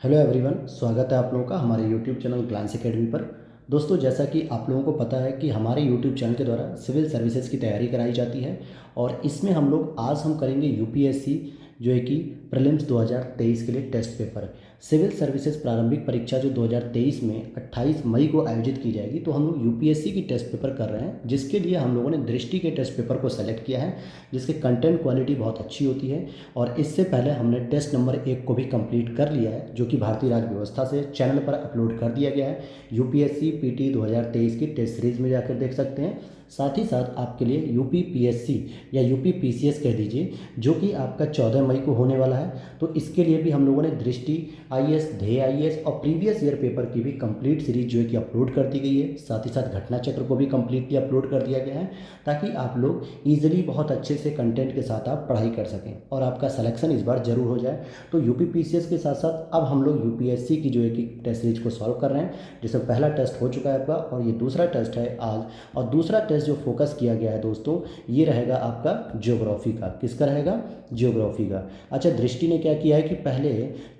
Hello everyone, स्वागत है आप लोगों का हमारे यूट्यूब चैनल ग्लांस एकेडमी पर। दोस्तों, जैसा कि आप लोगों को पता है कि हमारे यूट्यूब चैनल के द्वारा सिविल सर्विसेज की तैयारी कराई जाती है और इसमें हम करेंगे यूपीएससी जो है कि प्रीलिम्स 2023 के लिए टेस्ट पेपर सिविल सर्विसेज प्रारंभिक परीक्षा जो 2023 में 28 मई को आयोजित की जाएगी। तो हम लोग यूपीएससी की टेस्ट पेपर कर रहे हैं, जिसके लिए हम लोगों ने दृष्टि के टेस्ट पेपर को सेलेक्ट किया है, जिसके कंटेंट क्वालिटी बहुत अच्छी होती है। और इससे पहले हमने टेस्ट नंबर 1 को भी कंप्लीट कर लिया है, जो कि भारतीय राज्य व्यवस्था से चैनल पर अपलोड कर दिया गया है। यूपीएससी पीटी 2023 की टेस्ट सीरीज में जाकर देख सकते हैं। साथ ही साथ आपके लिए यूपी पीएससी या यूपी पीसीएस कह दीजिए, जो कि आपका 14 मई को होने वाला है। तो इसके लिए भी हम लोगों ने दृष्टि आईएएस, ध्येय आईएएस और प्रीवियस ईयर पेपर की भी कंप्लीट सीरीज जो है कि अपलोड कर दी गई है। साथ ही साथ घटना चक्र को भी कंप्लीटली अपलोड कर दिया गया है, ताकि आप लोग ईजिली बहुत अच्छे से कंटेंट के साथ आप पढ़ाई कर सकें और आपका सिलेक्शन इस बार जरूर हो जाए। तो यूपी पीसीएस के साथ साथ अब हम लोग यूपीएससी की जो है कि टेस्ट सीरीज को सॉल्व कर रहे हैं, जिसमें पहला टेस्ट हो चुका है आपका और ये दूसरा टेस्ट है आज। और दूसरा टेस्ट जो फोकस किया गया है दोस्तों, ये रहेगा आपका ज्योग्राफी का। किसका रहेगा? ज्योग्राफी का। अच्छा, दृष्टि ने क्या किया है कि पहले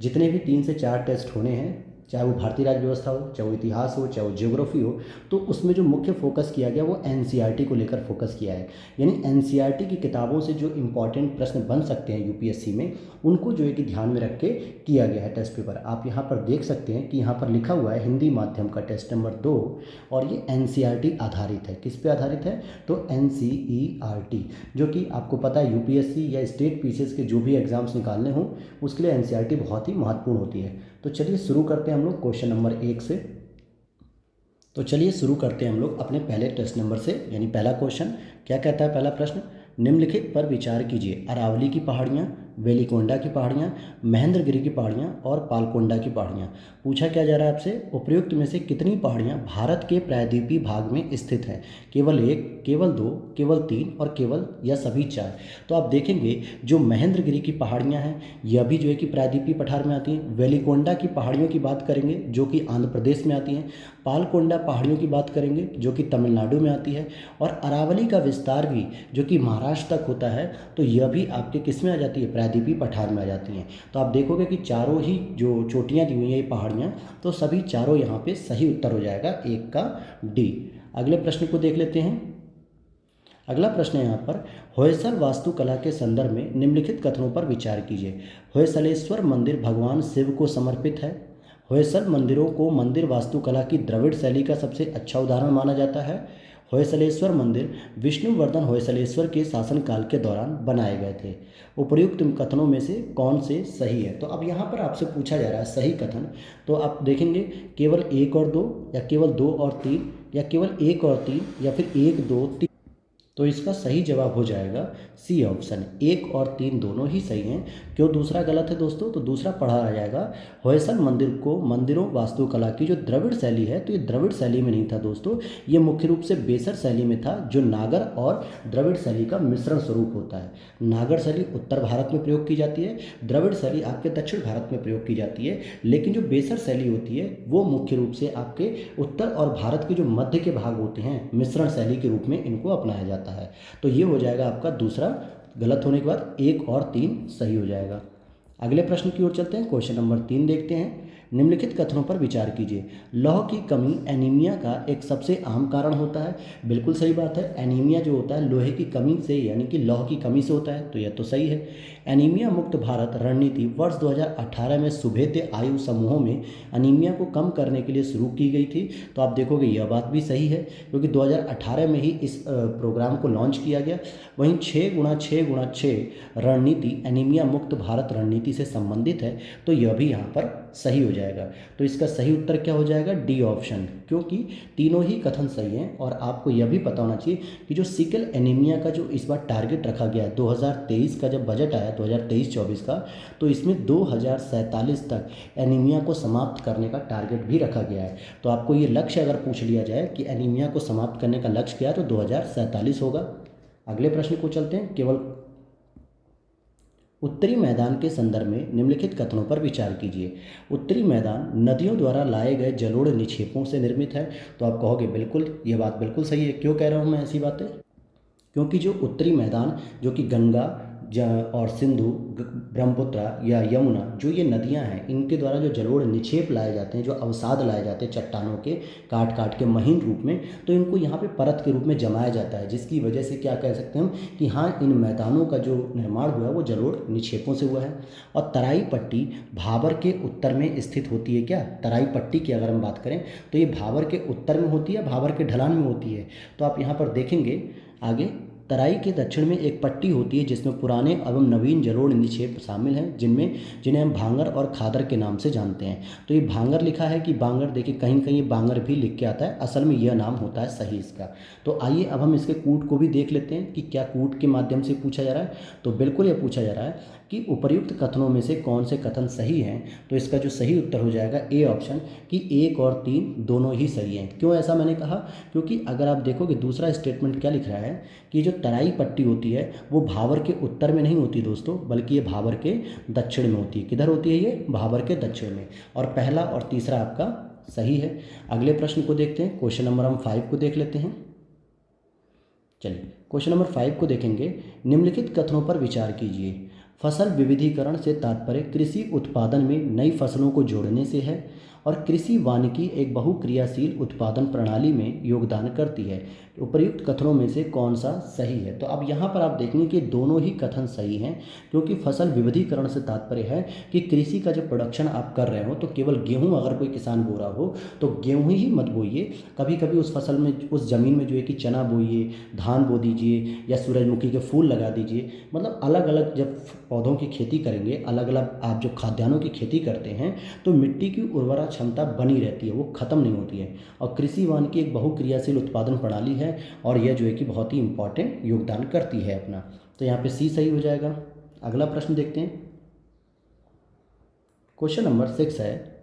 जितने भी 3 से 4 टेस्ट होने हैं, चाहे वो भारतीय राज्य व्यवस्था हो, चाहे वो इतिहास हो, चाहे वो ज्योग्राफी हो, तो उसमें जो मुख्य फोकस किया गया वो एनसीईआरटी को लेकर फोकस किया है। यानी एनसीईआरटी की किताबों से जो इंपॉर्टेंट प्रश्न बन सकते हैं यूपीएससी में, उनको जो है कि ध्यान में रख के किया गया है टेस्ट पेपर। आप यहाँ पर देख सकते हैं कि यहाँ पर लिखा हुआ है हिंदी माध्यम का टेस्ट नंबर 2, और ये एनसीईआरटी आधारित है। किस पे आधारित है? तो एनसीईआरटी, जो कि आपको पता है यूपीएससी या स्टेट पीसीएस के जो भी एग्जाम्स निकालने हों, उसके लिए एनसीईआरटी बहुत ही महत्वपूर्ण होती है। तो चलिए शुरू करते हैं हम लोग क्वेश्चन नंबर 1 से। तो चलिए शुरू करते हैं हम लोग अपने पहले टेस्ट नंबर से। यानी पहला क्वेश्चन क्या कहता है? पहला प्रश्न, निम्नलिखित पर विचार कीजिए। अरावली की पहाड़ियाँ, वेलिकोंडा की पहाड़ियाँ, महेंद्रगिरी की पहाड़ियाँ और पालकोंडा की पहाड़ियाँ। पूछा क्या जा रहा है आपसे? उपयुक्त में से कितनी पहाड़ियाँ भारत के प्रायद्वीपीय भाग में स्थित हैं? केवल 1, केवल 2, केवल 3 और केवल या सभी 4? तो आप देखेंगे जो महेंद्रगिरी की पहाड़ियाँ हैं, यह भी जो है कि प्रायद्वीपीय पठार में आती हैं। वेलिकोंडा की पहाड़ियों की बात करेंगे जो कि आंध्र प्रदेश में आती हैं। पालकोंडा पहाड़ियों की बात करेंगे जो कि तमिलनाडु में आती है। और अरावली का विस्तार भी जो कि महाराष्ट्र तक होता है, तो यह भी आपके किस में आ जाती है? प्रायद्वीपीय पठार में आ जाती हैं। तो आप देखोगे कि चारों ही जो चोटियाँ दी हुई हैं ये पहाड़ियाँ, तो सभी चारों यहाँ पे सही उत्तर हो जाएगा 1 का डी। अगले प्रश्न को देख लेते हैं। अगला प्रश्न है यहाँ पर, होयसल वास्तुकला के संदर्भ में निम्नलिखित कथनों पर विचार कीजिए। होयसलेश्वर मंदिर भगवान शिव को समर्पित है। होयसल मंदिरों को मंदिर वास्तुकला की द्रविड़ शैली का सबसे अच्छा उदाहरण माना जाता है। होयसलेश्वर मंदिर विष्णुवर्धन होयसलेश्वर के शासनकाल के दौरान बनाए गए थे। उपर्युक्त कथनों में से कौन से सही है? तो अब यहाँ पर आपसे पूछा जा रहा है सही कथन। तो आप देखेंगे केवल 1 और 2, या केवल 2 और 3, या केवल 1 और 3, या फिर 1, 2, 3। तो इसका सही जवाब हो जाएगा सी ऑप्शन, 1 और 3 दोनों ही सही हैं। क्यों दूसरा गलत है दोस्तों? तो दूसरा पढ़ा आ जाएगा, होयसल मंदिर को मंदिरों वास्तुकला की जो द्रविड़ शैली है, तो ये द्रविड़ शैली में नहीं था दोस्तों, ये मुख्य रूप से बेसर शैली में था, जो नागर और द्रविड़ शैली का मिश्रण स्वरूप होता है। नागर शैली उत्तर भारत में प्रयोग की जाती है, द्रविड़ शैली आपके दक्षिण भारत में प्रयोग की जाती है। लेकिन जो बेसर शैली होती है वो मुख्य रूप से आपके उत्तर और भारत के जो मध्य के भाग होते हैं, मिश्रण शैली के रूप में इनको अपनाया जाता है। तो ये हो जाएगा आपका दूसरा गलत होने के बाद 1 और 3 सही हो जाएगा। अगले प्रश्न की ओर चलते हैं। क्वेश्चन नंबर 3 देखते हैं। निम्नलिखित कथनों पर विचार कीजिए। लौह की कमी एनीमिया का एक सबसे आम कारण होता है। बिल्कुल सही बात है, एनीमिया जो होता है लोहे की कमी से, यानी कि लौह की कमी से होता है, तो यह तो सही है। एनीमिया मुक्त भारत रणनीति वर्ष 2018 में सुभेद्य आयु समूहों में एनीमिया को कम करने के लिए शुरू की गई थी। तो आप देखोगे यह बात भी सही है, क्योंकि 2018 में ही इस प्रोग्राम को लॉन्च किया गया। वहीं 6x6x6 रणनीति एनीमिया मुक्त भारत रणनीति से संबंधित है, तो यह भी यहाँ पर सही हो जाएगा। तो इसका सही उत्तर क्या हो जाएगा? डी ऑप्शन, क्योंकि तीनों ही कथन सही हैं। और आपको यह भी पता होना चाहिए कि जो सिकल एनीमिया का जो इस बार टारगेट रखा गया है, 2023 का जब बजट आया 2023-24 का, तो इसमें 2047 तक एनीमिया को समाप्त करने का टारगेट भी रखा गया है। तो आपको ये लक्ष्य अगर पूछ लिया जाए कि एनीमिया को समाप्त करने का लक्ष्य क्या है, तो 2047 होगा। अगले प्रश्न को चलते हैं। केवल उत्तरी मैदान के संदर्भ में निम्नलिखित कथनों पर विचार कीजिए। उत्तरी मैदान नदियों द्वारा लाए गए जलोढ़ निक्षेपों से निर्मित है। तो आप कहोगे बिल्कुल, यह बात बिल्कुल सही है। क्यों कह रहा हूँ मैं ऐसी बातें? क्योंकि जो उत्तरी मैदान जो कि गंगा, और सिंधु, ब्रह्मपुत्र या यमुना, जो ये नदियां हैं, इनके द्वारा जो जलोढ़ निक्षेप लाए जाते हैं, जो अवसाद लाए जाते हैं चट्टानों के काट काट के महीन रूप में, तो इनको यहाँ पे परत के रूप में जमाया जाता है, जिसकी वजह से क्या कह सकते हैं हम कि हाँ, इन मैदानों का जो निर्माण हुआ है वो जलोढ़ निक्षेपों से हुआ है। और तराई पट्टी भाबर के उत्तर में स्थित होती है। क्या तराई पट्टी की अगर हम बात करें तो ये भाबर के उत्तर में होती है, भाबर के ढलान में होती है। तो आप यहाँ पर देखेंगे आगे, तराई के दक्षिण में एक पट्टी होती है जिसमें पुराने एवं नवीन जलोढ़ निक्षेप शामिल हैं, जिन्हें हम भांगर और खादर के नाम से जानते हैं। तो ये भांगर लिखा है कि बांगर, देखिए कहीं कहीं बांगर भी लिख के आता है, असल में यह नाम होता है सही इसका। तो आइए अब हम इसके कूट को भी देख लेते हैं कि क्या कूट के माध्यम से पूछा जा रहा है। तो बिल्कुल यह पूछा जा रहा है कि उपर्युक्त कथनों में से कौन से कथन सही हैं। तो इसका जो सही उत्तर हो जाएगा ए ऑप्शन, कि 1 और 3 दोनों ही सही हैं। क्यों ऐसा मैंने कहा, क्योंकि अगर आप देखोगे दूसरा स्टेटमेंट क्या लिख रहा है कि जो तराई पट्टी होती है वो भाबर के उत्तर में नहीं होती दोस्तों, बल्कि ये भाबर के दक्षिण में होती है। किधर होती है ये? भाबर के दक्षिण में। और पहला और तीसरा आपका सही है। अगले प्रश्न को देखते हैं, क्वेश्चन नंबर हम 5 को देख लेते हैं। चलिए क्वेश्चन नंबर 5 को देखेंगे। निम्नलिखित कथनों पर विचार कीजिए। फसल विविधीकरण से तात्पर्य कृषि उत्पादन में नई फसलों को जोड़ने से है, और कृषि वानिकी एक बहुक्रियाशील उत्पादन प्रणाली में योगदान करती है। उपर्युक्त कथनों में से कौन सा सही है? तो अब यहाँ पर आप देखेंगे कि दोनों ही कथन सही हैं, क्योंकि फसल विविधीकरण से तात्पर्य है कि कृषि का जब प्रोडक्शन आप कर रहे हो तो केवल गेहूँ अगर कोई किसान बो रहा हो तो गेहूँ ही मत बोइए, कभी कभी उस फसल में, उस ज़मीन में जो है कि चना बोइए, धान बो दीजिए या सूरजमुखी के फूल लगा दीजिए। मतलब अलग अलग जब पौधों की खेती करेंगे, अलग अलग आप जो खाद्यान्नों की खेती करते हैं तो मिट्टी की उर्वरा क्षमता बनी रहती है, वो ख़त्म नहीं होती है। और कृषि वानिकी एक बहुक्रियाशील उत्पादन प्रणाली है और यह जो है कि बहुत ही इंपॉर्टेंट योगदान करती है अपना। तो यहाँ पे सी सही हो जाएगा। अगला प्रश्न देखते हैं, क्वेश्चन नंबर 6 है,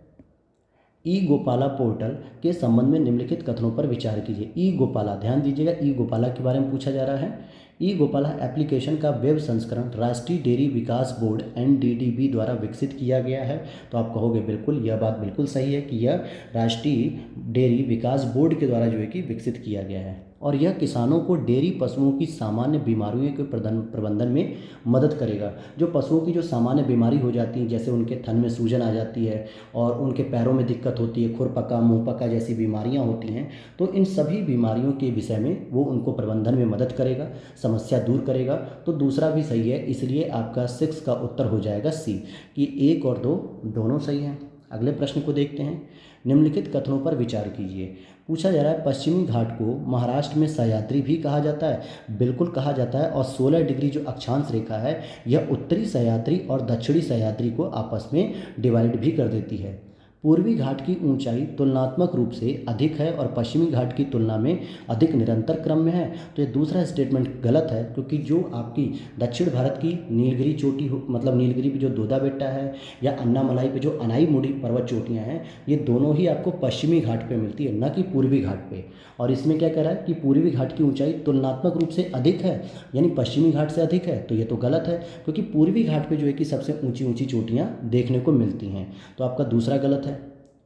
ई गोपाला पोर्टल के संबंध में निम्नलिखित कथनों पर विचार कीजिए। ई गोपाला, ध्यान दीजिएगा, ई गोपाला के बारे में पूछा जा रहा है। ई गोपाला एप्लीकेशन का वेब संस्करण राष्ट्रीय डेयरी विकास बोर्ड NDDB द्वारा विकसित किया गया है। तो आप कहोगे बिल्कुल, यह बात बिल्कुल सही है कि यह राष्ट्रीय डेयरी विकास बोर्ड के द्वारा जो है कि विकसित किया गया है, और यह किसानों को डेयरी पशुओं की सामान्य बीमारियों के प्रबंधन में मदद करेगा। जो पशुओं की जो सामान्य बीमारी हो जाती है, जैसे उनके थन में सूजन आ जाती है और उनके पैरों में दिक्कत होती है, खुरपका, मुंहपका जैसी बीमारियां होती हैं, तो इन सभी बीमारियों के विषय में वो उनको प्रबंधन में मदद करेगा, समस्या दूर करेगा। तो दूसरा भी सही है, इसलिए आपका 6 का उत्तर हो जाएगा सी, कि 1 और 2 दोनों सही हैं। अगले प्रश्न को देखते हैं। निम्नलिखित कथनों पर विचार कीजिए। पूछा जा रहा है, पश्चिमी घाट को महाराष्ट्र में सह्याद्री भी कहा जाता है। बिल्कुल कहा जाता है, और 16 डिग्री जो अक्षांश रेखा है यह उत्तरी सह्याद्री और दक्षिणी सह्याद्री को आपस में डिवाइड भी कर देती है। पूर्वी घाट की ऊंचाई तुलनात्मक रूप से अधिक है और पश्चिमी घाट की तुलना में अधिक निरंतर क्रम में है। तो ये दूसरा स्टेटमेंट गलत है, क्योंकि जो आपकी दक्षिण भारत की नीलगिरी चोटी मतलब नीलगिरी पे जो दोदा बेट्टा है या अन्नामलाई पे जो अनाईमुड़ी पर्वत चोटियाँ हैं, ये दोनों ही आपको पश्चिमी घाट पे मिलती है, न कि पूर्वी घाट पे। और इसमें क्या कह रहा है कि पूर्वी घाट की ऊंचाई तुलनात्मक रूप से अधिक है, यानी पश्चिमी घाट से अधिक है। तो ये तो गलत है, क्योंकि पूर्वी घाट पे जो है कि सबसे ऊंची ऊंची चोटियाँ देखने को मिलती हैं। तो आपका दूसरा गलत है।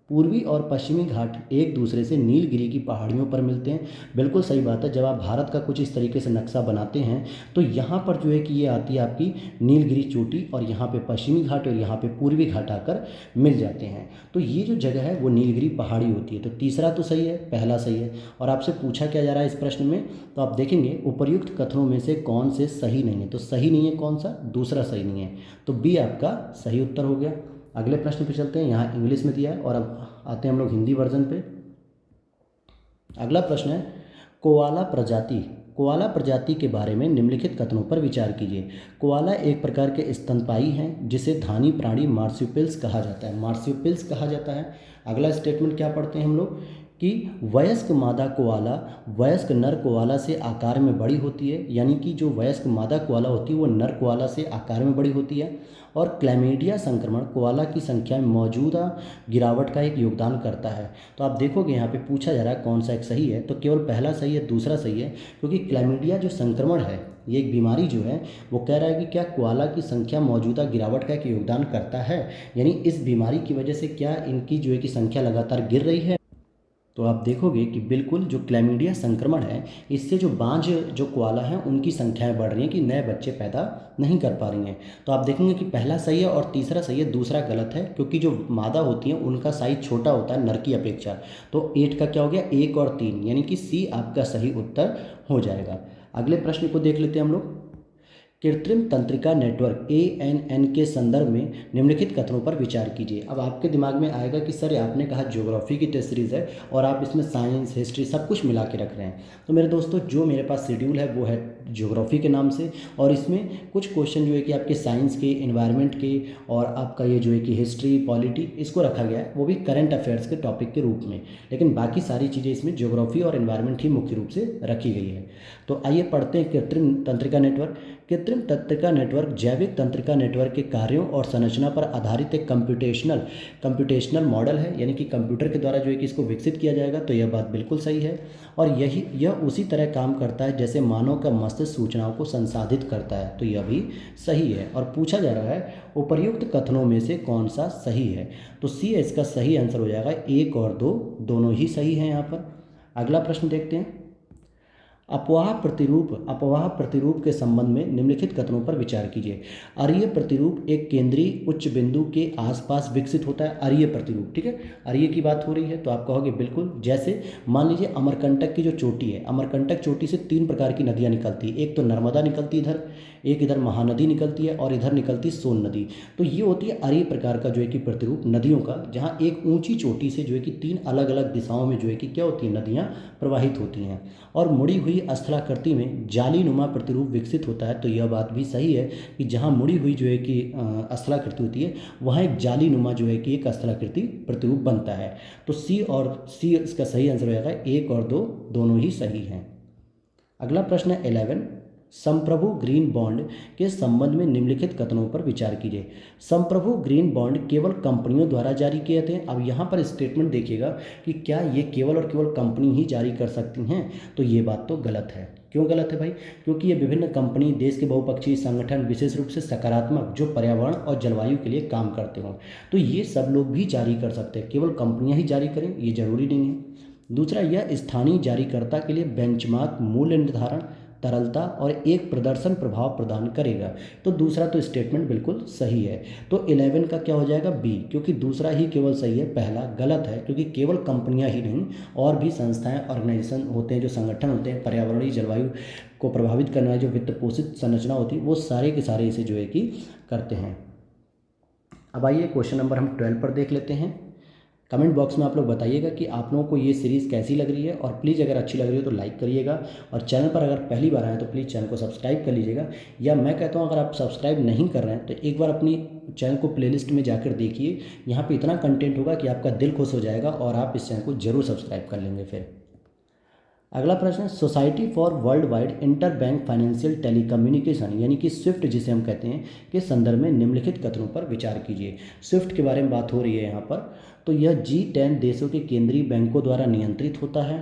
पूर्वी और पश्चिमी घाट एक दूसरे से नीलगिरी की पहाड़ियों पर मिलते हैं। बिल्कुल सही बात है। जब आप भारत का कुछ इस तरीके से नक्शा बनाते हैं तो यहाँ पर जो है कि ये आती है आपकी नीलगिरी चोटी, और यहाँ पे पश्चिमी घाट और यहाँ पे पूर्वी घाट आकर मिल जाते हैं। तो ये जो जगह है वो नीलगिरी पहाड़ी होती है। तो तीसरा तो सही है, पहला सही है। और आपसे पूछा क्या जा रहा है इस प्रश्न में, तो आप देखेंगे उपर्युक्त कथनों में से कौन से सही नहीं है। तो सही नहीं है कौन सा? दूसरा सही नहीं है। तो बी आपका सही उत्तर हो गया। अगले प्रश्न पे चलते हैं। यहाँ इंग्लिश में दिया है और अब आते हैं हम लोग हिंदी वर्जन पे। अगला प्रश्न है, कोआला प्रजाति के बारे में निम्नलिखित कथनों पर विचार कीजिए। कोआला एक प्रकार के स्तनपायी हैं जिसे धानी प्राणी मार्supials कहा जाता है। मार्supials कहा जाता है। अगला स्टेटमेंट क्या पढ़ते हैं हम लोग कि वयस्क मादा कोआला वयस्क नर कोआला से आकार में बड़ी होती है, यानी कि जो वयस्क मादा कोआला होती है वो नर कोआला से आकार में बड़ी होती है। और क्लैमीडिया संक्रमण कोआला की संख्या में मौजूदा गिरावट का एक योगदान करता है। तो आप देखोगे यहाँ पे पूछा जा रहा है कौन सा एक सही है, तो केवल पहला सही है, दूसरा सही है, क्योंकि क्लैमीडिया जो संक्रमण है, ये एक बीमारी जो है वो कह रहा है कि क्या कोआला की संख्या मौजूदा गिरावट का एक योगदान करता है, यानी इस बीमारी की वजह से क्या इनकी जो है कि संख्या लगातार गिर रही है। तो आप देखोगे कि बिल्कुल जो क्लैमिडिया संक्रमण है, इससे जो बांझ जो कोआला हैं उनकी संख्याएं बढ़ रही हैं कि नए बच्चे पैदा नहीं कर पा रही हैं। तो आप देखेंगे कि पहला सही है और तीसरा सही है, दूसरा गलत है, क्योंकि जो मादा होती हैं उनका साइज छोटा होता है नर की अपेक्षा। तो 8 का क्या हो गया, 1 और 3, यानी कि सी आपका सही उत्तर हो जाएगा। अगले प्रश्न को देख लेते हैं हम लोग। कृत्रिम तंत्रिका नेटवर्क ANN के संदर्भ में निम्नलिखित कथनों पर विचार कीजिए। अब आपके दिमाग में आएगा कि सर आपने कहा ज्योग्राफी की टेस्ट सीरीज़ है और आप इसमें साइंस हिस्ट्री सब कुछ मिला के रख रहे हैं। तो मेरे दोस्तों जो मेरे पास शेड्यूल है वो है ज्योग्राफी के नाम से, और इसमें कुछ क्वेश्चन जो है कि आपके साइंस के, इन्वायरमेंट के, और आपका ये जो है कि हिस्ट्री पॉलिटी, इसको रखा गया है, वो भी करंट अफेयर्स के टॉपिक के रूप में। लेकिन बाकी सारी चीज़ें इसमें ज्योग्राफी और इन्वायरमेंट ही मुख्य रूप से रखी गई है। तो आइए पढ़ते हैं कृत्रिम तंत्रिका नेटवर्क। कृत्रिम तंत्रिका नेटवर्क जैविक तंत्रिका नेटवर्क के कार्यों और संरचना पर आधारित एक कंप्यूटेशनल मॉडल है, यानी कि कंप्यूटर के द्वारा जो है कि इसको विकसित किया जाएगा। तो यह बात बिल्कुल सही है, और यह उसी तरह काम करता है जैसे मानव का मस्तिष्क सूचनाओं को संसाधित करता है। तो यह भी सही है। और पूछा जा रहा है उपर्युक्त कथनों में से कौन सा सही है, तो सी इसका सही आंसर हो जाएगा। 1 और 2 दोनों ही सही हैं यहाँ पर। अगला प्रश्न देखते हैं। अपवाह प्रतिरूप के संबंध में निम्नलिखित कथनों पर विचार कीजिए। अरीय प्रतिरूप एक केंद्रीय उच्च बिंदु के आसपास विकसित होता है। अरीय प्रतिरूप, ठीक है, अरीय की बात हो रही है, तो आप कहोगे बिल्कुल। जैसे मान लीजिए अमरकंटक की जो चोटी है, अमरकंटक चोटी से 3 प्रकार की नदियाँ निकलती है। एक तो नर्मदा निकलती इधर, एक इधर महानदी निकलती है, और इधर निकलती सोन नदी। तो ये होती है अरीय प्रकार का जो है कि प्रतिरूप नदियों का, जहाँ एक ऊंची चोटी से जो है कि 3 अलग अलग दिशाओं में जो है कि क्या होती है, नदियाँ प्रवाहित होती हैं। और मुड़ी हुई स्थलाकृति में जाली नुमा प्रतिरूप विकसित होता है। तो यह बात भी सही है कि जहाँ मुड़ी हुई जो है कि स्थलाकृति होती है, वहाँ एक जाली नुमा जो है कि एक स्थलाकृति प्रतिरूप बनता है। तो सी इसका सही आंसर हो जाएगा। 1 और 2 दोनों ही सही हैं। अगला प्रश्न है 11। संप्रभु ग्रीन बॉन्ड के संबंध में निम्नलिखित कथनों पर विचार कीजिए। संप्रभु ग्रीन बॉन्ड केवल कंपनियों द्वारा जारी किए थे। अब यहाँ पर स्टेटमेंट देखिएगा कि क्या ये केवल और केवल कंपनी ही जारी कर सकती हैं, तो ये बात तो गलत है। क्यों गलत है भाई? क्योंकि ये विभिन्न कंपनी, देश के बहुपक्षीय संगठन, विशेष रूप से सकारात्मक जो पर्यावरण और जलवायु के लिए काम करते हों, तो ये सब लोग भी जारी कर सकते हैं। केवल कंपनियां ही जारी करें ये जरूरी नहीं है। दूसरा, यह स्थानीय जारीकर्ता के लिए बेंचमार्क मूल्य निर्धारण, तरलता और एक प्रदर्शन प्रभाव प्रदान करेगा। तो दूसरा तो स्टेटमेंट बिल्कुल सही है। तो 11 का क्या हो जाएगा, बी, क्योंकि दूसरा ही केवल सही है, पहला गलत है। क्योंकि केवल कंपनियां ही नहीं, और भी संस्थाएं, ऑर्गेनाइजेशन होते हैं, जो संगठन होते हैं, पर्यावरणीय जलवायु को प्रभावित करने वाली जो वित्त पोषित संरचना होती है, वो सारे के सारे इसे जो है कि करते हैं। अब आइए क्वेश्चन नंबर हम 12 पर देख लेते हैं। कमेंट बॉक्स में आप लोग बताइएगा कि आप लोगों को ये सीरीज़ कैसी लग रही है, और प्लीज़ अगर अच्छी लग रही हो तो लाइक करिएगा, और चैनल पर अगर पहली बार आए तो प्लीज़ चैनल को सब्सक्राइब कर लीजिएगा। या मैं कहता हूँ अगर आप सब्सक्राइब नहीं कर रहे हैं तो एक बार अपनी चैनल को प्लेलिस्ट में जाकर देखिए, यहाँ पे इतना कंटेंट होगा कि आपका दिल खुश हो जाएगा, और आप इस चैनल को जरूर सब्सक्राइब कर लेंगे। फिर अगला प्रश्न है, society for world wide inter bank financial telecommunication, यानी कि स्विफ्ट जिसे हम कहते हैं, के संदर्भ में निम्नलिखित कथनों पर विचार कीजिए। स्विफ्ट के बारे में बात हो रही है यहाँ पर। तो यह G10 देशों के केंद्रीय बैंकों द्वारा नियंत्रित होता है।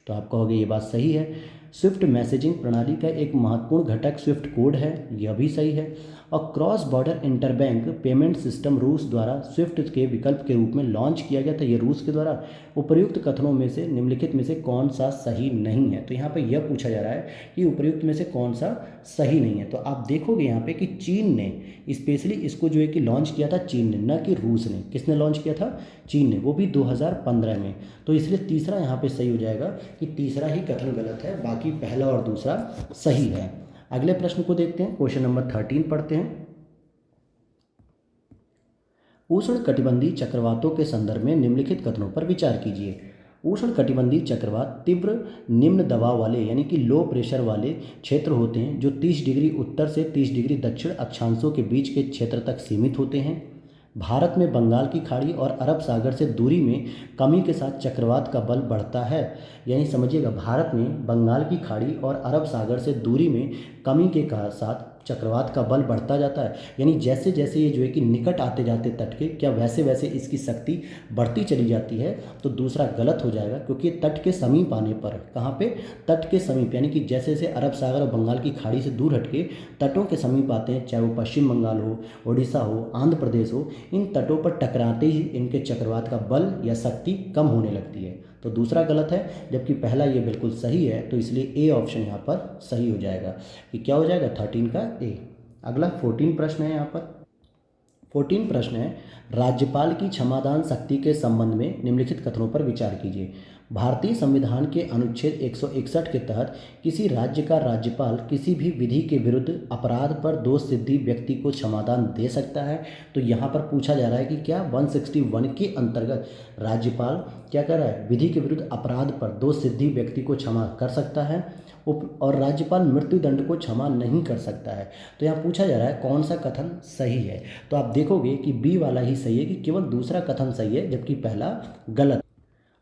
तो आप कहोगे ये बात सही है। स्विफ्ट मैसेजिंग प्रणाली का एक महत्वपूर्ण घटक स्विफ्ट कोड है, यह भी सही है। और cross border interbank payment system रूस द्वारा स्विफ्ट के विकल्प के रूप में लॉन्च किया गया था, ये रूस के द्वारा। उपर्युक्त कथनों में से निम्नलिखित में से कौन सा सही नहीं है? तो यहाँ पे यह पूछा जा रहा है कि उपर्युक्त में से कौन सा सही नहीं है। तो आप देखोगे यहाँ पे कि चीन ने स्पेशली इसको जो है कि लॉन्च किया था, चीन ने, न कि रूस ने। किसने लॉन्च किया था? चीन ने, वो भी 2015 में। तो इसलिए तीसरा यहाँ पे सही हो जाएगा कि तीसरा ही कथन गलत है, बाकी पहला और दूसरा सही है। अगले प्रश्न को देखते हैं, क्वेश्चन नंबर 13 पढ़ते हैं। उष्णकटिबंधीय चक्रवातों के संदर्भ में निम्नलिखित कथनों पर विचार कीजिए। उष्णकटिबंधीय चक्रवात तीव्र निम्न दबाव वाले, यानी कि लो प्रेशर वाले क्षेत्र होते हैं, जो 30 डिग्री उत्तर से 30 डिग्री दक्षिण अक्षांशों के बीच के क्षेत्र तक सीमित होते हैं। भारत में बंगाल की खाड़ी और अरब सागर से दूरी में कमी के साथ चक्रवात का बल बढ़ता है। यानी समझिएगा, भारत में बंगाल की खाड़ी और अरब सागर से दूरी में कमी के साथ चक्रवात का बल बढ़ता जाता है। यानी जैसे जैसे ये जो है कि निकट आते जाते तट के, क्या वैसे वैसे इसकी शक्ति बढ़ती चली जाती है। तो दूसरा गलत हो जाएगा, क्योंकि तट के समीप आने पर, कहाँ पे? तट के समीप, यानी कि जैसे जैसे अरब सागर और बंगाल की खाड़ी से दूर हटके तटों के समीप आते हैं, चाहे वो पश्चिम बंगाल हो, उड़ीसा हो, आंध्र प्रदेश हो, इन तटों पर टकराते ही इनके चक्रवात का बल या शक्ति कम होने लगती है। तो दूसरा गलत है, जबकि पहला ये बिल्कुल सही है। तो इसलिए ए ऑप्शन यहाँ पर सही हो जाएगा कि क्या हो जाएगा 13 का ए। अगला 14 प्रश्न है यहाँ पर। 14 प्रश्न है, राज्यपाल की क्षमादान शक्ति के संबंध में निम्नलिखित कथनों पर विचार कीजिए। भारतीय संविधान के अनुच्छेद 161 के तहत किसी राज्य का राज्यपाल किसी भी विधि के विरुद्ध अपराध पर दोष सिद्धि व्यक्ति को क्षमादान दे सकता है। तो यहाँ पर पूछा जा रहा है कि क्या 161 के अंतर्गत राज्यपाल क्या कर रहा है, विधि के विरुद्ध अपराध पर दोष सिद्धि व्यक्ति को क्षमा कर सकता है, और राज्यपाल मृत्युदंड को क्षमा नहीं कर सकता है। तो यहाँ पूछा जा रहा है कौन सा कथन सही है। तो आप देखोगे कि बी वाला ही सही है, कि केवल दूसरा कथन सही है जबकि पहला गलत।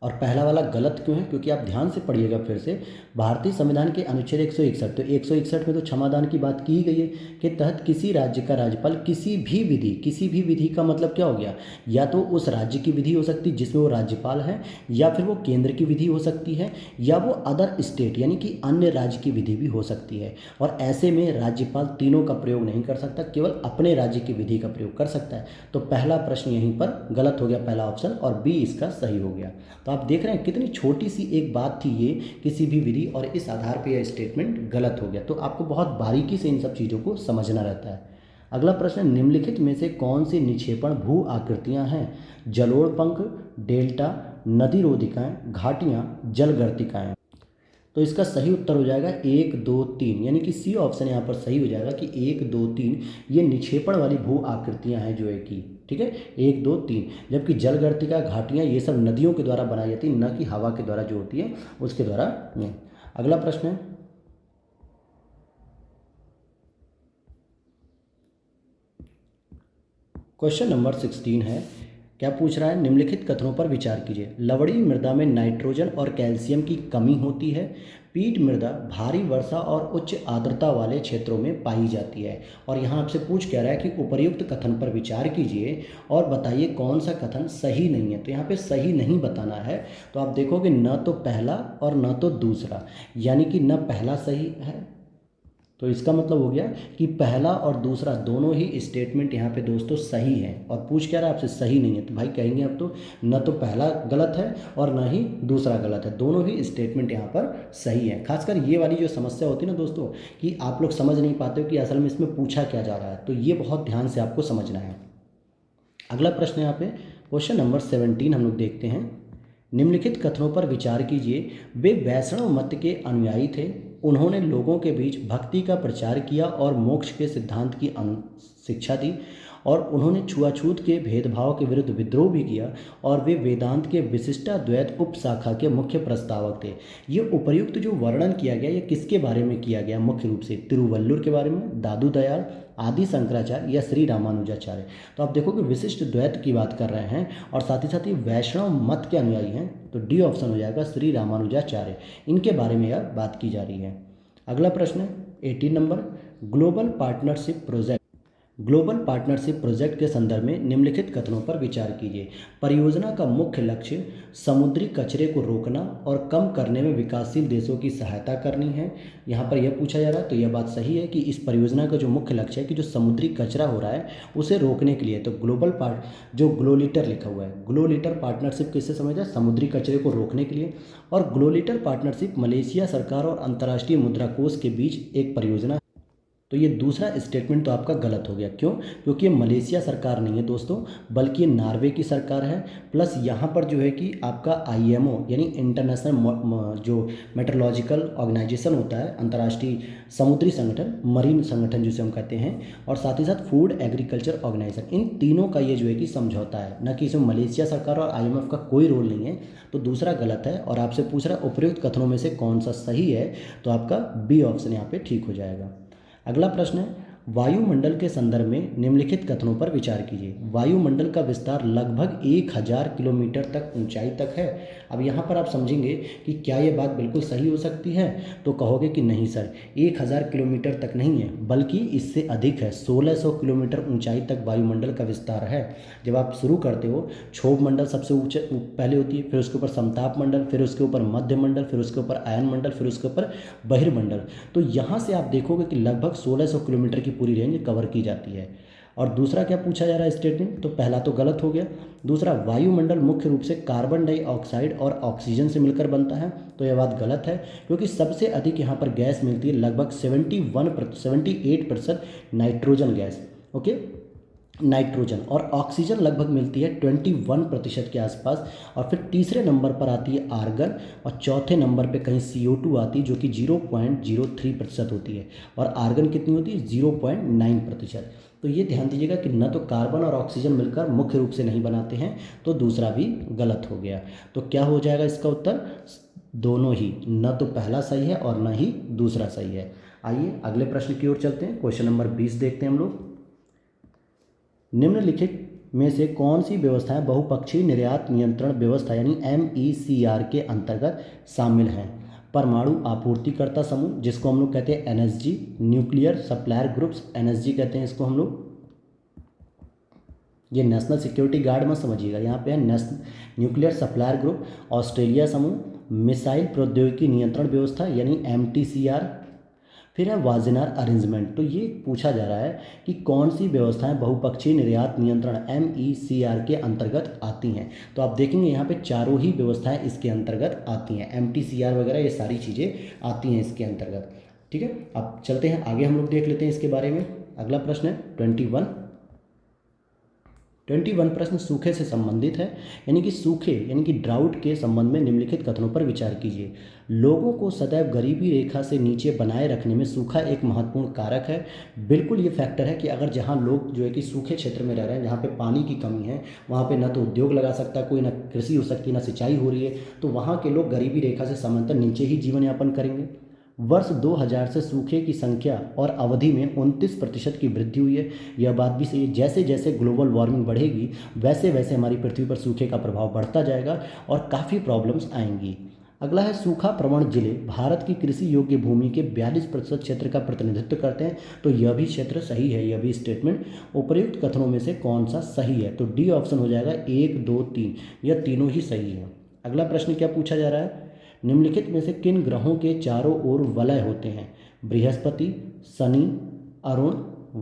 और पहला वाला गलत क्यों है, क्योंकि आप ध्यान से पढ़िएगा फिर से, भारतीय संविधान के अनुच्छेद 161, तो 161 में तो क्षमादान की बात की गई है के तहत किसी राज्य का राज्यपाल किसी भी विधि का मतलब क्या हो गया, या तो उस राज्य की विधि हो सकती है जिसमें वो राज्यपाल है, या फिर वो केंद्र की विधि हो सकती है, या वो अदर स्टेट यानी कि अन्य राज्य की विधि भी हो सकती है। और ऐसे में राज्यपाल तीनों का प्रयोग नहीं कर सकता, केवल अपने राज्य की विधि का प्रयोग कर सकता है। तो पहला प्रश्न यहीं पर गलत हो गया, पहला ऑप्शन, और बी इसका सही हो गया। तो आप देख रहे हैं कितनी छोटी सी एक बात थी ये, किसी भी विधि, और इस आधार पे यह स्टेटमेंट गलत हो गया। तो आपको बहुत बारीकी से इन सब चीज़ों को समझना रहता है। अगला प्रश्न, निम्नलिखित में से कौन सी निक्षेपण भू आकृतियां हैं? जलोढ़ पंख, डेल्टा, नदी रोधिकाएं, घाटियां, जलगर्तिकाएं। तो इसका सही उत्तर हो जाएगा 1, 2, 3, यानी कि सी ऑप्शन यहाँ पर सही हो जाएगा कि 1, 2, 3 ये निक्षेपण वाली भू आकृतियाँ हैं जो है कि, ठीक है, 1, 2, 3। जबकि जलगर्तिका, घाटियाँ ये सब नदियों के द्वारा बनाई जाती है, न कि हवा के द्वारा जो होती है उसके द्वारा नहीं। अगला प्रश्न है, क्वेश्चन नंबर 16 है। क्या पूछ रहा है, निम्नलिखित कथनों पर विचार कीजिए। लवणी मृदा में नाइट्रोजन और कैल्शियम की कमी होती है। पीट मृदा भारी वर्षा और उच्च आर्द्रता वाले क्षेत्रों में पाई जाती है। और यहाँ आपसे पूछ क्या रहा है कि उपर्युक्त कथन पर विचार कीजिए और बताइए कौन सा कथन सही नहीं है। तो यहाँ पे सही नहीं बताना है, तो आप देखोगे न तो पहला और न तो दूसरा, यानी कि न पहला सही है, तो इसका मतलब हो गया कि पहला और दूसरा दोनों ही स्टेटमेंट यहाँ पे दोस्तों सही है। और पूछ क्या रहा है आपसे, सही नहीं है, तो भाई कहेंगे अब तो न तो पहला गलत है और न ही दूसरा गलत है, दोनों ही स्टेटमेंट यहाँ पर सही है। खासकर ये वाली जो समस्या होती है ना दोस्तों, कि आप लोग समझ नहीं पाते हो कि असल में इसमें पूछा क्या जा रहा है, तो ये बहुत ध्यान से आपको समझना है। अगला प्रश्न यहाँ पे क्वेश्चन नंबर 17 हम लोग देखते हैं। निम्नलिखित कथनों पर विचार कीजिए। वे वैष्णव मत के अनुयायी थे। उन्होंने लोगों के बीच भक्ति का प्रचार किया और मोक्ष के सिद्धांत की शिक्षा दी, और उन्होंने छुआछूत के भेदभाव के विरुद्ध विद्रोह भी किया, और वे वेदांत के विशिष्टाद्वैत उपशाखा के मुख्य प्रस्तावक थे। ये उपर्युक्त जो वर्णन किया गया ये किसके बारे में किया गया? मुख्य रूप से तिरुवल्लुर के बारे में, दादू दयाल, आदि शंकराचार्य या श्री रामानुजाचार्य। तो आप देखो कि विशिष्ट द्वैत की बात कर रहे हैं और साथ ही साथ ये वैष्णव मत के अनुयायी हैं, तो डी ऑप्शन हो जाएगा श्री रामानुजाचार्य, इनके बारे में यह बात की जा रही है। अगला प्रश्न 18 number, global partnership project. Global partnership project के संदर्भ में निम्नलिखित कथनों पर विचार कीजिए। परियोजना का मुख्य लक्ष्य समुद्री कचरे को रोकना और कम करने में विकासशील देशों की सहायता करनी है। यहाँ पर यह पूछा जा रहा है, तो यह बात सही है कि इस परियोजना का जो मुख्य लक्ष्य है कि जो समुद्री कचरा हो रहा है उसे रोकने के लिए, तो जो ग्लोलिटर लिखा हुआ है, ग्लोलिटर पार्टनरशिप किससे समझा? समुद्री कचरे को रोकने के लिए। और ग्लोलिटर पार्टनरशिप मलेशिया सरकार और अंतर्राष्ट्रीय मुद्रा कोष के बीच एक परियोजना। तो ये दूसरा स्टेटमेंट तो आपका गलत हो गया। क्यों? क्योंकि ये मलेशिया सरकार नहीं है दोस्तों, बल्कि ये नॉर्वे की सरकार है। प्लस यहाँ पर जो है कि आपका IMO यानी इंटरनेशनल जो मेट्रोलॉजिकल ऑर्गेनाइजेशन होता है, अंतर्राष्ट्रीय समुद्री संगठन, मरीन संगठन जिसे हम कहते हैं, और साथ ही साथ फूड एग्रीकल्चर ऑर्गेनाइजेशन, इन तीनों का ये जो है कि समझौता है, न कि इसमें मलेशिया सरकार और IMF का कोई रोल नहीं है। तो दूसरा गलत है। और आपसे पूछ रहा है उपयुक्त कथनों में से कौन सा सही है, तो आपका बी ऑप्शन यहाँ पे ठीक हो जाएगा। अगला प्रश्न है, वायुमंडल के संदर्भ में निम्नलिखित कथनों पर विचार कीजिए। वायुमंडल का विस्तार लगभग 1000 किलोमीटर तक ऊंचाई तक है। अब यहाँ पर आप समझेंगे कि क्या ये बात बिल्कुल सही हो सकती है, तो कहोगे कि नहीं सर, 1000 किलोमीटर तक नहीं है, बल्कि इससे अधिक है। 1600 किलोमीटर ऊंचाई तक वायुमंडल का विस्तार है। जब आप शुरू करते हो, क्षोभ मंडल सबसे ऊंचे पहले होती है, फिर उसके ऊपर समताप मंडल, फिर उसके ऊपर मध्य मंडल, फिर उसके ऊपर आयन मंडल, फिर उसके ऊपर बहिर्मंडल। तो यहाँ से आप देखोगे कि लगभग 1600 किलोमीटर की पूरी रेंज कवर की जाती है। और दूसरा क्या पूछा जा रहा है स्टेटमेंट, तो पहला तो गलत हो गया। दूसरा, वायुमंडल मुख्य रूप से कार्बन डाइऑक्साइड और ऑक्सीजन से मिलकर बनता है, तो यह बात गलत है, क्योंकि सबसे अधिक यहाँ पर गैस मिलती है, लगभग 78% नाइट्रोजन गैस, ओके, नाइट्रोजन, और ऑक्सीजन लगभग मिलती है 21% के आसपास। और फिर तीसरे नंबर पर आती है आर्गन, और चौथे नंबर पे कहीं CO2 आती है जो कि 0.03% होती है, और आर्गन कितनी होती है 0.9%। तो ये ध्यान दीजिएगा कि न तो कार्बन और ऑक्सीजन मिलकर मुख्य रूप से नहीं बनाते हैं, तो दूसरा भी गलत हो गया। तो क्या हो जाएगा इसका उत्तर, दोनों ही, न तो पहला सही है और न ही दूसरा सही है। आइए अगले प्रश्न की ओर चलते हैं। क्वेश्चन नंबर 20 देखते हैं हम लोग। निम्नलिखित में से कौन सी व्यवस्थाएं बहुपक्षीय निर्यात नियंत्रण व्यवस्था यानी MECR के अंतर्गत शामिल हैं? परमाणु आपूर्तिकर्ता समूह, जिसको हम लोग कहते हैं NSG, nuclear supplier groups, NSG कहते हैं इसको हम लोग। ये नेशनल सिक्योरिटी गार्ड मत समझिएगा, यहाँ पे है national nuclear supplier group. Australia समूह, मिसाइल प्रौद्योगिकी नियंत्रण व्यवस्था यानी MTCR। फिर है वाजिनार अरेंजमेंट। तो ये पूछा जा रहा है कि कौन सी व्यवस्थाएं बहुपक्षीय निर्यात नियंत्रण MECR के अंतर्गत आती हैं। तो आप देखेंगे यहाँ पे चारों ही व्यवस्थाएं इसके अंतर्गत आती हैं, MTCR वगैरह ये सारी चीज़ें आती हैं इसके अंतर्गत। ठीक है, अब चलते हैं आगे, हम लोग देख लेते हैं इसके बारे में। अगला प्रश्न है 21 प्रश्न सूखे से संबंधित है, यानी कि सूखे यानी कि ड्राउट के संबंध में निम्नलिखित कथनों पर विचार कीजिए। लोगों को सदैव गरीबी रेखा से नीचे बनाए रखने में सूखा एक महत्वपूर्ण कारक है। बिल्कुल ये फैक्टर है कि अगर जहाँ लोग जो है कि सूखे क्षेत्र में रह रहे हैं, जहाँ पे पानी की कमी है, वहाँ पे ना तो उद्योग लगा सकता कोई, ना कृषि हो सकती, ना सिंचाई हो रही है, तो वहाँ के लोग गरीबी रेखा से समांतर नीचे ही जीवन यापन करेंगे। वर्ष 2000 से सूखे की संख्या और अवधि में 29% की वृद्धि हुई है। यह बात भी सही है, जैसे जैसे ग्लोबल वार्मिंग बढ़ेगी वैसे वैसे हमारी पृथ्वी पर सूखे का प्रभाव बढ़ता जाएगा और काफ़ी प्रॉब्लम्स आएंगी। अगला है सूखा प्रवण जिले भारत की कृषि योग्य भूमि के 42% क्षेत्र का प्रतिनिधित्व करते हैं, तो यह भी क्षेत्र सही है, यह भी स्टेटमेंट। उपर्युक्त कथनों में से कौन सा सही है, तो डी ऑप्शन हो जाएगा, 1, 2, 3, यह तीनों ही सही है। अगला प्रश्न क्या पूछा जा रहा है, निम्नलिखित में से किन ग्रहों के चारों ओर वलय होते हैं? बृहस्पति, शनि, अरुण,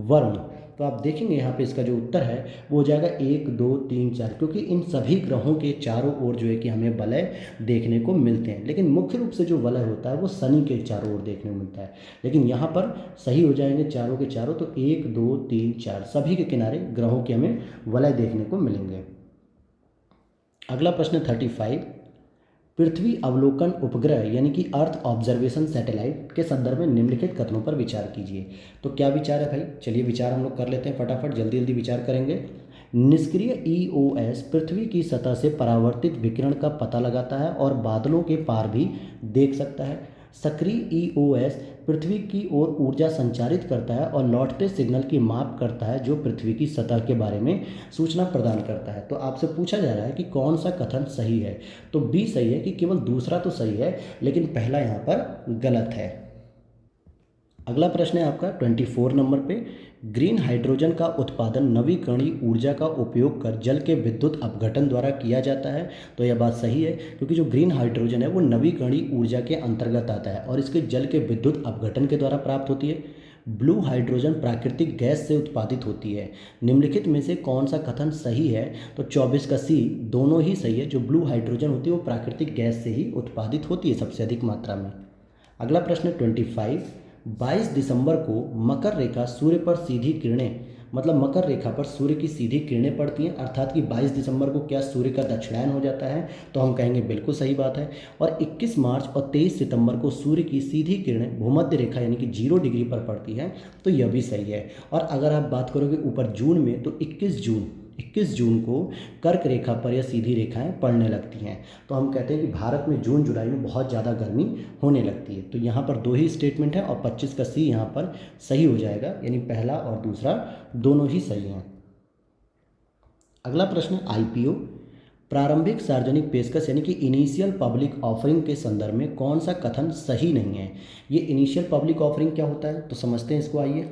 वरुण। तो आप देखेंगे यहाँ पे इसका जो उत्तर है वो हो जाएगा 1, 2, 3, 4, क्योंकि इन सभी ग्रहों के चारों ओर जो है कि हमें वलय देखने को मिलते हैं, लेकिन मुख्य रूप से जो वलय होता है वो शनि के चारों ओर देखने को मिलता है। लेकिन यहाँ पर सही हो जाएंगे चारों के चारों, तो 1, 2, 3, 4 सभी के किनारे ग्रहों के हमें वलय देखने को मिलेंगे। अगला प्रश्न 35, पृथ्वी अवलोकन उपग्रह यानी कि अर्थ ऑब्जर्वेशन सैटेलाइट के संदर्भ में निम्नलिखित कथनों पर विचार कीजिए। तो क्या विचार है भाई, चलिए विचार हम लोग कर लेते हैं फटाफट, जल्दी जल्दी विचार करेंगे। निष्क्रिय EOS पृथ्वी की सतह से परावर्तित विकिरण का पता लगाता है और बादलों के पार भी देख सकता है। सक्रिय EOS पृथ्वी की ओर ऊर्जा संचारित करता है और लौटते सिग्नल की माप करता है जो पृथ्वी की सतह के बारे में सूचना प्रदान करता है। तो आपसे पूछा जा रहा है कि कौन सा कथन सही है, तो बी सही है कि केवल दूसरा तो सही है लेकिन पहला यहाँ पर गलत है। अगला प्रश्न है आपका 24 नंबर पे, ग्रीन हाइड्रोजन का उत्पादन नवीकरणीय ऊर्जा का उपयोग कर जल के विद्युत अपघटन द्वारा किया जाता है। तो यह बात सही है, क्योंकि जो ग्रीन हाइड्रोजन है वो नवीकरणीय ऊर्जा के अंतर्गत आता है और इसके जल के विद्युत अपघटन के द्वारा प्राप्त होती है। ब्लू हाइड्रोजन प्राकृतिक गैस से उत्पादित होती है। निम्नलिखित में से कौन सा कथन सही है, तो 24 का सी दोनों ही सही है। जो ब्लू हाइड्रोजन होती है वो प्राकृतिक गैस से ही उत्पादित होती है सबसे अधिक मात्रा में। अगला प्रश्न 25, 22 दिसंबर को मकर रेखा सूर्य पर सीधी किरणें, मतलब मकर रेखा पर सूर्य की सीधी किरणें पड़ती हैं, अर्थात कि 22 दिसंबर को क्या सूर्य का दक्षिणायन हो जाता है, तो हम कहेंगे बिल्कुल सही बात है। और 21 मार्च और 23 सितंबर को सूर्य की सीधी किरणें भूमध्य रेखा यानी कि 0 डिग्री पर पड़ती हैं, तो यह भी सही है। और अगर आप बात करोगे ऊपर जून में, तो 21 जून को कर्क रेखा पर यह सीधी रेखाएं पड़ने लगती हैं। तो हम कहते हैं कि भारत में जून जुलाई में बहुत ज़्यादा गर्मी होने लगती है। तो यहाँ पर दो ही स्टेटमेंट है और 25 का सी यहाँ पर सही हो जाएगा, यानी पहला और दूसरा दोनों ही सही हैं। अगला प्रश्न IPO, प्रारंभिक सार्वजनिक पेशकश यानी कि इनिशियल पब्लिक ऑफरिंग के संदर्भ में कौन सा कथन सही नहीं है? ये इनिशियल पब्लिक ऑफरिंग क्या होता है, तो समझते हैं इसको। आइए,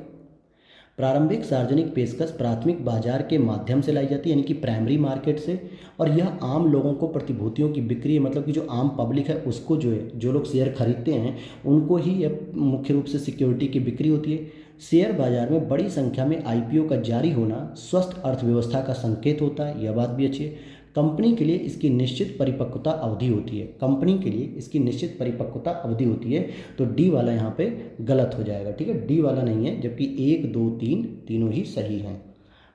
प्रारंभिक सार्वजनिक पेशकश प्राथमिक बाजार के माध्यम से लाई जाती है, यानी कि प्राइमरी मार्केट से, और यह आम लोगों को प्रतिभूतियों की बिक्री, मतलब कि जो आम पब्लिक है उसको जो है, जो लोग शेयर खरीदते हैं उनको ही यह मुख्य रूप से सिक्योरिटी की बिक्री होती है। शेयर बाजार में बड़ी संख्या में आईपीओ का जारी होना स्वस्थ अर्थव्यवस्था का संकेत होता है, यह बात भी अच्छी है। कंपनी के लिए इसकी निश्चित परिपक्वता अवधि होती है, कंपनी के लिए इसकी निश्चित परिपक्वता अवधि होती है, तो डी वाला यहाँ पे गलत हो जाएगा, ठीक है, डी वाला नहीं है, जबकि 1 2 3 तीनों ही सही हैं।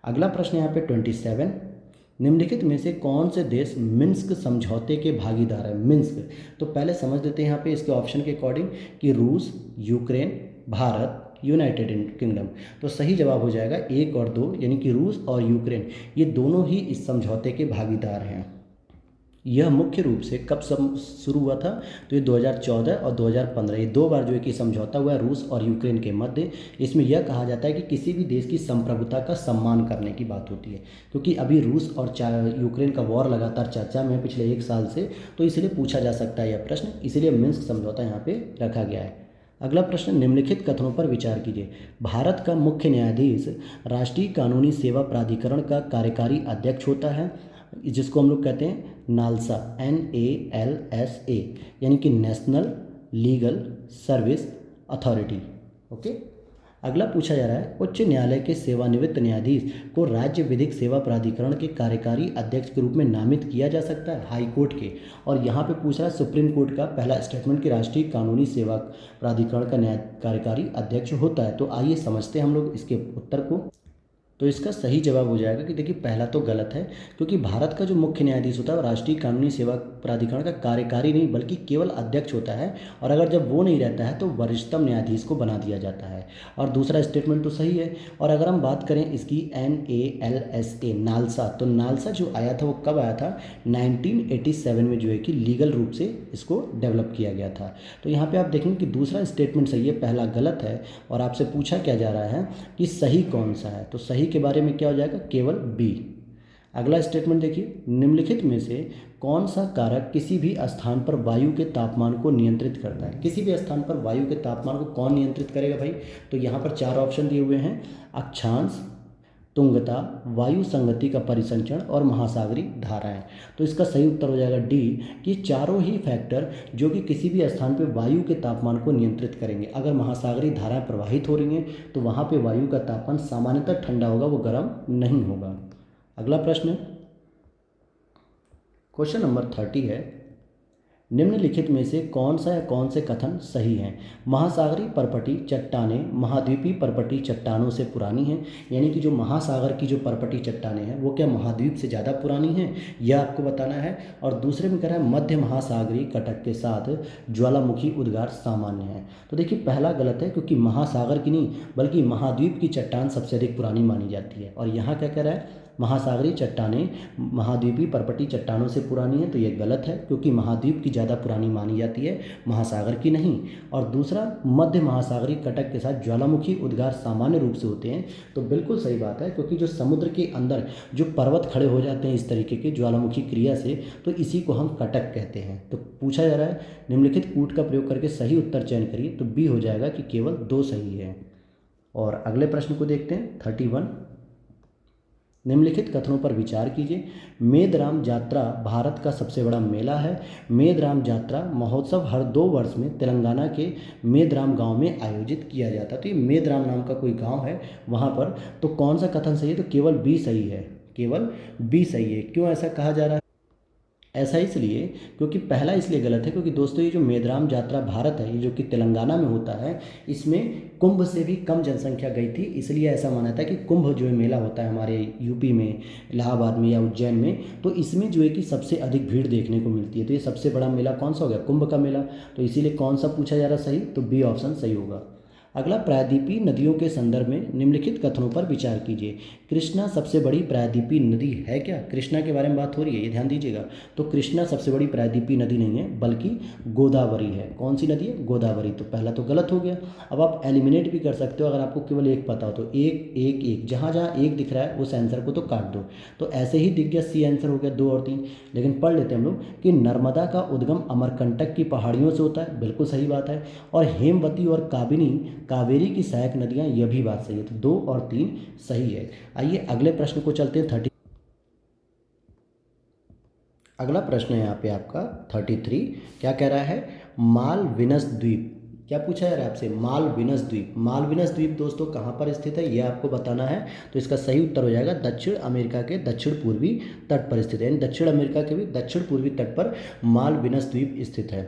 अगला प्रश्न यहाँ पे 27, निम्नलिखित में से कौन से देश मिन्स्क समझौते के भागीदार है? मिन्स्क, तो पहले समझ लेते हैं यहाँ पे इसके ऑप्शन के अकॉर्डिंग कि रूस, यूक्रेन, भारत, यूनाइटेड किंगडम। तो सही जवाब हो जाएगा 1 और 2, यानी कि रूस और यूक्रेन ये दोनों ही इस समझौते के भागीदार हैं। यह मुख्य रूप से कब शुरू हुआ था? तो ये 2014 और 2015 ये 2 बार जो है कि समझौता हुआ है रूस और यूक्रेन के मध्य। इसमें यह कहा जाता है कि किसी भी देश की संप्रभुता का सम्मान करने की बात होती है, क्योंकि अभी रूस और यूक्रेन का वॉर लगातार चर्चा में है पिछले 1 साल से, तो इसलिए पूछा जा सकता है यह प्रश्न, इसलिए मिन्स्क समझौता यहाँ पे रखा गया है। अगला प्रश्न, निम्नलिखित कथनों पर विचार कीजिए। भारत का मुख्य न्यायाधीश राष्ट्रीय कानूनी सेवा प्राधिकरण का कार्यकारी अध्यक्ष होता है, जिसको हम लोग कहते हैं नालसा, NALSA, यानी कि national legal service authority. Okay, अगला पूछा जा रहा है, उच्च न्यायालय के सेवानिवृत्त न्यायाधीश को राज्य विधिक सेवा प्राधिकरण के कार्यकारी अध्यक्ष के रूप में नामित किया जा सकता है? हाई कोर्ट के, और यहाँ पे पूछ रहा है सुप्रीम कोर्ट का पहला स्टेटमेंट कि राष्ट्रीय कानूनी सेवा प्राधिकरण का कार्यकारी अध्यक्ष होता है। तो आइए समझते हैं हम लोग इसके उत्तर को। तो इसका सही जवाब हो जाएगा कि देखिए पहला तो गलत है, क्योंकि भारत का जो मुख्य न्यायाधीश होता है वो राष्ट्रीय कानूनी सेवा प्राधिकरण का कार्यकारी नहीं बल्कि केवल अध्यक्ष होता है, और अगर जब वो नहीं रहता है तो वरिष्ठतम न्यायाधीश को बना दिया जाता है। और दूसरा स्टेटमेंट तो सही है। और अगर हम बात करें इसकी NALSA, नालसा, तो नालसा जो आया था वो कब आया था? 1987 में जो है कि लीगल रूप से इसको डेवलप किया गया था। तो यहाँ पर आप देखेंगे कि दूसरा स्टेटमेंट सही है, पहला गलत है, और आपसे पूछा क्या जा रहा है कि सही कौन सा है, तो सही के बारे में क्या हो जाएगा? केवल बी। अगला स्टेटमेंट देखिए, निम्नलिखित में से कौन सा कारक किसी भी स्थान पर वायु के तापमान को नियंत्रित करता है? किसी भी स्थान पर वायु के तापमान को कौन नियंत्रित करेगा भाई? तो यहाँ पर 4 ऑप्शन दिए हुए हैं, अक्षांश, तुंगता, वायु संगति का परिसंचरण और महासागरी धाराएं। तो इसका सही उत्तर हो जाएगा डी, कि चारों ही फैक्टर जो कि किसी भी स्थान पे वायु के तापमान को नियंत्रित करेंगे। अगर महासागरी धाराएं प्रवाहित हो रही हैं तो वहाँ पे वायु का तापमान सामान्यतः ठंडा होगा, वो गर्म नहीं होगा। अगला प्रश्न, क्वेश्चन नंबर 30 है, निम्नलिखित में से कौन सा या कौन से कथन सही हैं? महासागरीय परपटी चट्टानें महाद्वीपीय परपटी चट्टानों से पुरानी हैं, यानी कि जो महासागर की जो परपटी चट्टानें हैं वो क्या महाद्वीप से ज़्यादा पुरानी हैं, यह आपको बताना है। और दूसरे में कह रहा है मध्य महासागरीय कटक के साथ ज्वालामुखी उद्गार सामान्य है। तो देखिए पहला गलत है, क्योंकि महासागर की नहीं बल्कि महाद्वीप की चट्टान सबसे अधिक पुरानी मानी जाती है। और यहाँ क्या कह रहा है? महासागरीय चट्टानें महाद्वीपीय पर्वतीय चट्टानों से पुरानी है, तो ये गलत है, क्योंकि महाद्वीप की ज़्यादा पुरानी मानी जाती है, महासागर की नहीं। और दूसरा, मध्य महासागरीय कटक के साथ ज्वालामुखी उद्गार सामान्य रूप से होते हैं, तो बिल्कुल सही बात है, क्योंकि जो समुद्र के अंदर जो पर्वत खड़े हो जाते हैं इस तरीके के ज्वालामुखी क्रिया से, तो इसी को हम कटक कहते हैं। तो पूछा जा रहा है निम्नलिखित कूट का प्रयोग करके सही उत्तर चयन करिए, तो बी हो जाएगा कि केवल 2 सही है। और अगले प्रश्न को देखते हैं 31, निम्नलिखित कथनों पर विचार कीजिए। मेदराम यात्रा भारत का सबसे बड़ा मेला है। मेदराम यात्रा महोत्सव हर 2 वर्ष में तेलंगाना के मेदराम गांव में आयोजित किया जाता है। तो ये मेदराम नाम का कोई गांव है वहां पर। तो कौन सा कथन सही है? तो केवल बी सही है, केवल बी सही है। क्यों ऐसा कहा जा रहा है? ऐसा इसलिए क्योंकि पहला इसलिए गलत है क्योंकि दोस्तों ये जो मेदराम यात्रा भारत है, ये जो कि तेलंगाना में होता है, इसमें कुंभ से भी कम जनसंख्या गई थी, इसलिए ऐसा माना था कि कुंभ जो है मेला होता है हमारे यूपी में, इलाहाबाद में या उज्जैन में, तो इसमें जो है कि सबसे अधिक भीड़ देखने को मिलती है। तो ये सबसे बड़ा मेला कौन सा हो गया? कुंभ का मेला। तो इसीलिए कौन सा पूछा जा रहा सही? तो बी ऑप्शन सही होगा। अगला, प्रायद्वीपीय नदियों के संदर्भ में निम्नलिखित कथनों पर विचार कीजिए। कृष्णा सबसे बड़ी प्रायद्वीपीय नदी है क्या? कृष्णा के बारे में बात हो रही है, ये ध्यान दीजिएगा। तो कृष्णा सबसे बड़ी प्रायद्वीपीय नदी नहीं है, बल्कि गोदावरी है। कौन सी नदी है? गोदावरी। तो पहला तो गलत हो गया। अब आप एलिमिनेट भी कर सकते हो, अगर आपको केवल एक पता हो तो एक एक एक, जहाँ जहाँ एक दिख रहा है उस आंसर को तो काट दो। तो ऐसे ही दिख गया, सी आंसर हो गया 2 और 3। लेकिन पढ़ लेते हैं हम लोग कि नर्मदा का उद्गम अमरकंटक की पहाड़ियों से होता है, बिल्कुल सही बात है। और हेमवती और कावेरी की सहायक नदियां, यह भी बात सही है। तो 2 और 3 सही है। आइए अगले प्रश्न को चलते हैं 30। अगला प्रश्न है यहाँ पे आपका 33, क्या कह रहा है? मालविनस द्वीप क्या पूछा जा रहा है आपसे? मालविनस द्वीप। मालविनस द्वीप दोस्तों कहाँ पर स्थित है ये आपको बताना है। तो इसका सही उत्तर हो जाएगा दक्षिण अमेरिका के दक्षिण पूर्वी तट पर स्थित है, यानी दक्षिण अमेरिका के भी दक्षिण पूर्वी तट पर मालविनस द्वीप स्थित है।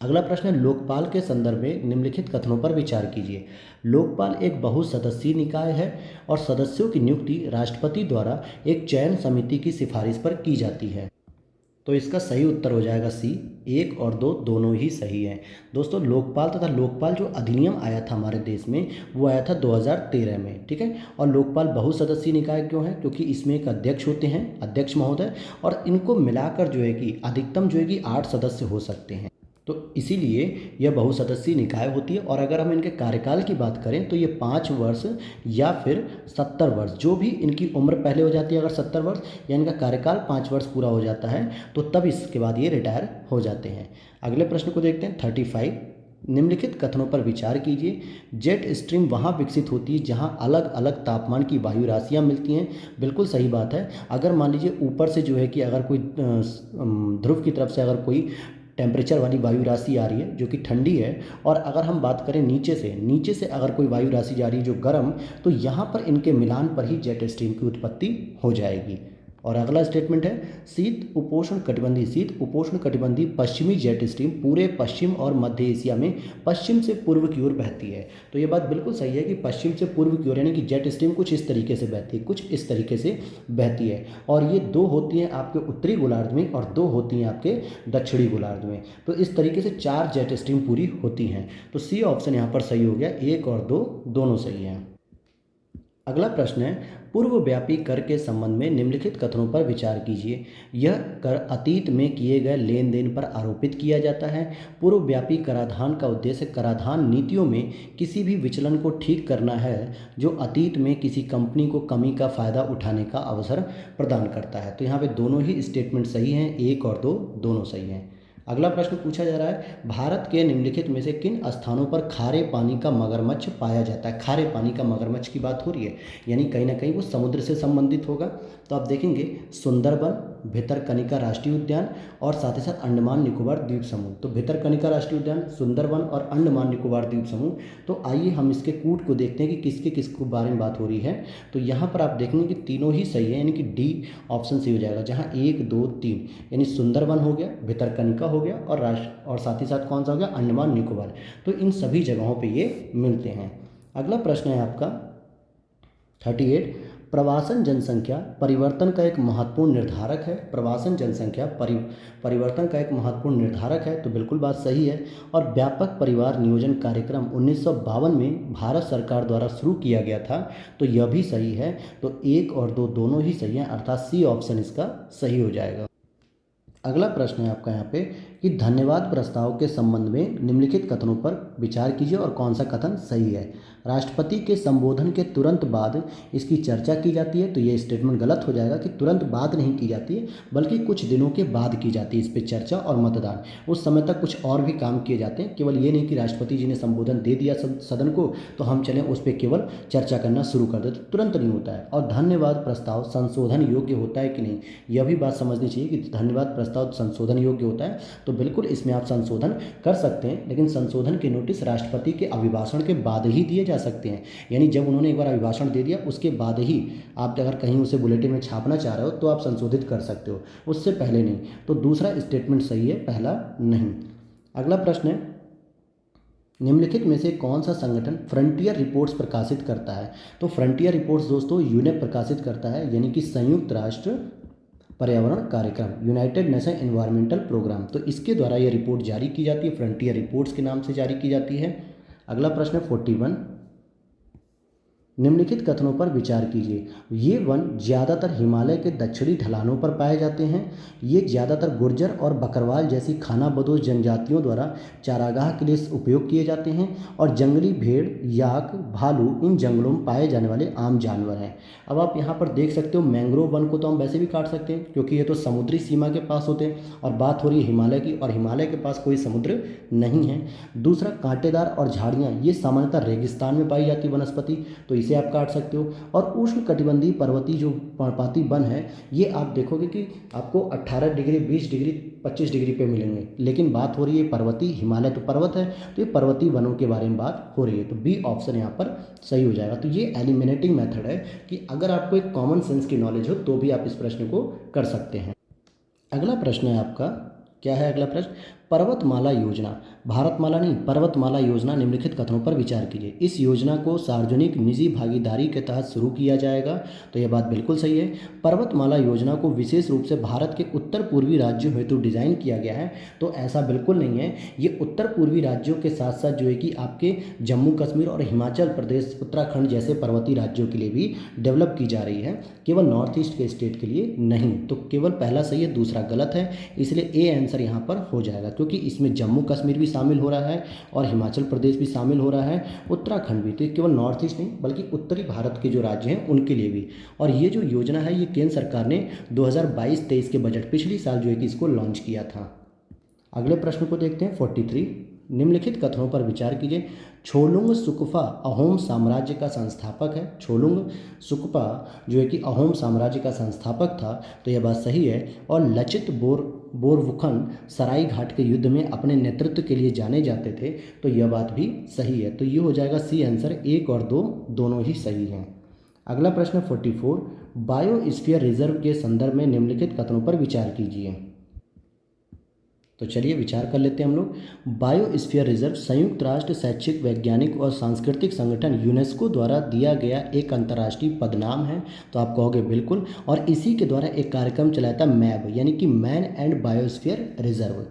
अगला प्रश्न है, लोकपाल के संदर्भ में निम्नलिखित कथनों पर विचार कीजिए। लोकपाल एक बहुसदस्यीय निकाय है और सदस्यों की नियुक्ति राष्ट्रपति द्वारा एक चयन समिति की सिफारिश पर की जाती है। तो इसका सही उत्तर हो जाएगा सी। 1 और 2 दोनों ही सही हैं। दोस्तों लोकपाल तथा लोकपाल जो अधिनियम आया था हमारे देश में वो आया था 2013 में, ठीक है। और लोकपाल बहुसदस्यीय निकाय क्यों है? क्योंकि इसमें एक अध्यक्ष होते हैं, अध्यक्ष महोदय, और इनको मिलाकर जो है कि अधिकतम जो है कि 8 सदस्य हो सकते हैं। तो इसीलिए यह बहुसदस्यीय निकाय होती है। और अगर हम इनके कार्यकाल की बात करें तो ये 5 वर्ष या फिर 70 वर्ष, जो भी इनकी उम्र पहले हो जाती है, अगर 70 वर्ष या इनका कार्यकाल 5 वर्ष पूरा हो जाता है तो तब इसके बाद ये रिटायर हो जाते हैं। अगले प्रश्न को देखते हैं 35। निम्नलिखित कथनों पर विचार कीजिए। जेट स्ट्रीम वहाँ विकसित होती है जहाँ अलग अलग तापमान की वायु राशियाँ मिलती हैं। बिल्कुल सही बात है। अगर मान लीजिए ऊपर से जो है कि अगर कोई ध्रुव की तरफ से अगर कोई टेम्परेचर वाली वायु राशि आ रही है जो कि ठंडी है, और अगर हम बात करें नीचे से अगर कोई वायु राशि जा रही है जो गर्म, तो यहाँ पर इनके मिलान पर ही जेट स्ट्रीम की उत्पत्ति हो जाएगी। और अगला स्टेटमेंट है, शीत उपोष्ण कटिबंधीय पश्चिमी जेट स्ट्रीम पूरे पश्चिम और मध्य एशिया में पश्चिम से पूर्व की ओर बहती है। तो ये बात बिल्कुल सही है कि पश्चिम से पूर्व की ओर, यानी कि जेट स्ट्रीम कुछ इस तरीके से बहती है, कुछ इस तरीके से बहती है। और ये 2 होती हैं आपके उत्तरी गोलार्ध में और 2 होती हैं आपके दक्षिणी गोलार्ध में। तो इस तरीके से 4 जेट स्ट्रीम पूरी होती हैं। तो सी ऑप्शन यहाँ पर सही हो गया। 1 और 2 दोनों सही हैं। अगला प्रश्न है, पूर्वव्यापी कर के संबंध में निम्नलिखित कथनों पर विचार कीजिए। यह कर अतीत में किए गए लेन देन पर आरोपित किया जाता है। पूर्वव्यापी कराधान का उद्देश्य कराधान नीतियों में किसी भी विचलन को ठीक करना है जो अतीत में किसी कंपनी को कमी का फायदा उठाने का अवसर प्रदान करता है। तो यहाँ पे दोनों ही स्टेटमेंट सही हैं। 1 और 2 दोनों सही हैं। अगला प्रश्न पूछा जा रहा है, भारत के निम्नलिखित में से किन स्थानों पर खारे पानी का मगरमच्छ पाया जाता है? खारे पानी का मगरमच्छ की बात हो रही है, यानी कहीं ना कहीं वो समुद्र से संबंधित होगा। तो आप देखेंगे सुंदरबन, भितरकनिका राष्ट्रीय उद्यान और साथ ही साथ अंडमान निकोबार द्वीप समूह। तो भितरकनिका राष्ट्रीय उद्यान, सुंदरबन और अंडमान निकोबार द्वीप समूह। तो आइए हम इसके कूट को देखते हैं कि किसके किसके बारे में बात हो रही है। तो यहाँ पर आप देखेंगे कि तीनों ही सही है, यानी कि डी ऑप्शन सही हो जाएगा। जहाँ 1, 2, 3 यानी सुंदरबन हो गया, भितरकनिका हो गया और साथ ही साथ कौन सा हो गया? अंडमान निकोबार। तो इन सभी जगहों पर ये मिलते हैं। अगला प्रश्न है आपका 38। प्रवासन जनसंख्या परिवर्तन का एक महत्वपूर्ण निर्धारक है। प्रवासन जनसंख्या परिवर्तन का एक महत्वपूर्ण निर्धारक है। तो बिल्कुल बात सही है। और व्यापक परिवार नियोजन कार्यक्रम 1952 में भारत सरकार द्वारा शुरू किया गया था। तो यह भी सही है। तो 1 और 2 दोनों ही सही हैं, अर्थात सी ऑप्शन इसका सही हो जाएगा। अगला प्रश्न है आपका यहाँ पे कि धन्यवाद प्रस्ताव के संबंध में निम्नलिखित कथनों पर विचार कीजिए और कौन सा कथन सही है। राष्ट्रपति के संबोधन के तुरंत बाद इसकी चर्चा की जाती है। तो ये स्टेटमेंट गलत हो जाएगा कि तुरंत बाद नहीं की जाती है, बल्कि कुछ दिनों के बाद की जाती है इस पर चर्चा और मतदान। उस समय तक कुछ और भी काम किए जाते हैं। केवल ये नहीं कि राष्ट्रपति जी ने संबोधन दे दिया सदन को तो हम चलें उस पर केवल चर्चा करना शुरू कर देते, तुरंत नहीं होता है। और धन्यवाद प्रस्ताव संशोधन योग्य होता है कि नहीं, यह भी बात समझनी चाहिए कि धन्यवाद प्रस्ताव संशोधन योग्य होता है। तो बिल्कुल इसमें आप संशोधन कर सकते हैं, लेकिन संशोधन के नोटिस राष्ट्रपति के अभिभाषण के बाद ही दिए जा सकते हैं। यानी जब उन्होंने एक बार अभिभाषण दे दिया उसके बाद ही आप अगर कहीं उसे बुलेटिन में छापना चाह रहे हो तो आप संशोधित कर सकते हो, उससे पहले नहीं। तो दूसरा स्टेटमेंट सही है, पहला नहीं। अगला प्रश्न है, निम्नलिखित में से कौन सा संगठन फ्रंटियर रिपोर्ट्स प्रकाशित करता है? तो फ्रंटियर रिपोर्ट्स दोस्तों यूनेप प्रकाशित करता है, यानी कि संयुक्त राष्ट्र पर्यावरण कार्यक्रम, यूनाइटेड नेशन एनवायरमेंटल प्रोग्राम। तो इसके द्वारा ये रिपोर्ट जारी की जाती है, फ्रंटियर रिपोर्ट्स के नाम से जारी की जाती है। अगला प्रश्न है 41। निम्नलिखित कथनों पर विचार कीजिए। ये वन ज़्यादातर हिमालय के दक्षिणी ढलानों पर पाए जाते हैं। ये ज़्यादातर गुर्जर और बकरवाल जैसी खानाबदोश जनजातियों द्वारा चारागाह के लिए उपयोग किए जाते हैं। और जंगली भेड़, याक, भालू इन जंगलों में पाए जाने वाले आम जानवर हैं। अब आप यहाँ पर देख सकते हो मैंग्रोव वन को तो हम वैसे भी काट सकते हैं क्योंकि ये तो समुद्री सीमा के पास होते हैं, और बात हो रही है हिमालय की, और हिमालय के पास कोई समुद्र नहीं है। दूसरा, कांटेदार और झाड़ियाँ ये सामान्यतः रेगिस्तान में पाई जाती वनस्पति, तो से आप काट सकते हो। और उष्ण कटिबंधीय पर्वतीय जो पर्णपाती वन है ये आप देखोगे कि आपको 18 डिग्री, 20 डिग्री, 25 डिग्री पे मिलेंगे। लेकिन बात हो रही है पर्वतीय, हिमालय तो पर्वत है, तो ये पर्वतीय वनों के बारे में बात हो रही है, तो बी ऑप्शन यहाँ पर सही हो जाएगा। तो ये एलिमिनेटिंग मेथड है कि अगर आपको एक कॉमन सेंस की नॉलेज हो तो भी आप इस प्रश्न को कर सकते हैं। अगला प्रश्न है आपका, क्या है अगला प्रश्न? पर्वतमाला योजना, भारतमाला नहीं, पर्वतमाला योजना निम्नलिखित कथनों पर विचार कीजिए। इस योजना को सार्वजनिक निजी भागीदारी के तहत शुरू किया जाएगा, तो यह बात बिल्कुल सही है। पर्वतमाला योजना को विशेष रूप से भारत के उत्तर पूर्वी राज्यों हेतु डिजाइन किया गया है, तो ऐसा बिल्कुल नहीं है। ये उत्तर पूर्वी राज्यों के साथ साथ जो है कि आपके जम्मू कश्मीर और हिमाचल प्रदेश, उत्तराखंड जैसे पर्वतीय राज्यों के लिए भी डेवलप की जा रही है, केवल नॉर्थ ईस्ट के स्टेट के लिए नहीं। तो केवल पहला सही है, दूसरा गलत है, इसलिए ए आंसर यहाँ पर हो जाएगा, क्योंकि इसमें जम्मू कश्मीर भी शामिल हो रहा है और हिमाचल प्रदेश भी शामिल हो रहा है, उत्तराखंड भी। तो ये केवल नॉर्थ ईस्ट नहीं बल्कि उत्तरी भारत के जो राज्य हैं उनके लिए भी। और ये जो योजना है ये केंद्र सरकार ने 2022-23 के बजट पिछली साल जो है कि इसको लॉन्च किया था। अगले प्रश्न को देखते हैं 43। निम्नलिखित कथनों पर विचार कीजिए। छोलुंग सुकफा अहोम साम्राज्य का संस्थापक है। छोलुंग सुकफा जो है कि अहोम साम्राज्य का संस्थापक था, तो यह बात सही है। और लचित बोरवुखन सराय घाट के युद्ध में अपने नेतृत्व के लिए जाने जाते थे, तो यह बात भी सही है। तो ये हो जाएगा सी आंसर, 1 और 2 दोनों ही सही हैं। अगला प्रश्न 44। बायोस्फीयर रिजर्व के संदर्भ में निम्नलिखित कथनों पर विचार कीजिए। तो चलिए विचार कर लेते हैं हम लोग। बायोस्फीयर रिजर्व संयुक्त राष्ट्र शैक्षिक, वैज्ञानिक और सांस्कृतिक संगठन यूनेस्को द्वारा दिया गया एक अंतर्राष्ट्रीय पदनाम है, तो आप कहोगे बिल्कुल। और इसी के द्वारा एक कार्यक्रम चलाया था मैब, यानी कि मैन एंड बायोस्फीयर रिजर्व।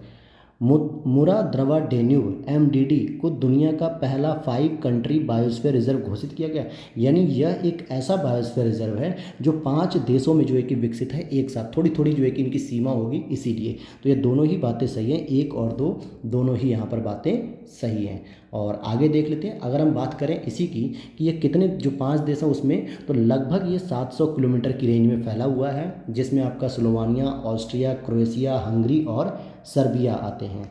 मुरा द्रवा डेन्यूब MDD को दुनिया का पहला 5 कंट्री बायोस्फीयर रिजर्व घोषित किया गया, यानी यह एक ऐसा बायोस्फीयर रिजर्व है जो 5 देशों में जो है कि विकसित है एक साथ। थोड़ी थोड़ी जो है कि इनकी सीमा होगी, इसीलिए तो ये दोनों ही बातें सही हैं, 1 और 2 दोनों ही यहाँ पर बातें सही हैं। और आगे देख लेते हैं, अगर हम बात करें इसी की कि ये कितने जो 5 देश हैं उसमें, तो लगभग ये 700 किलोमीटर की रेंज में फैला हुआ है, जिसमें आपका स्लोवानिया, ऑस्ट्रिया, क्रोएशिया, हंगरी और सर्बिया आते हैं।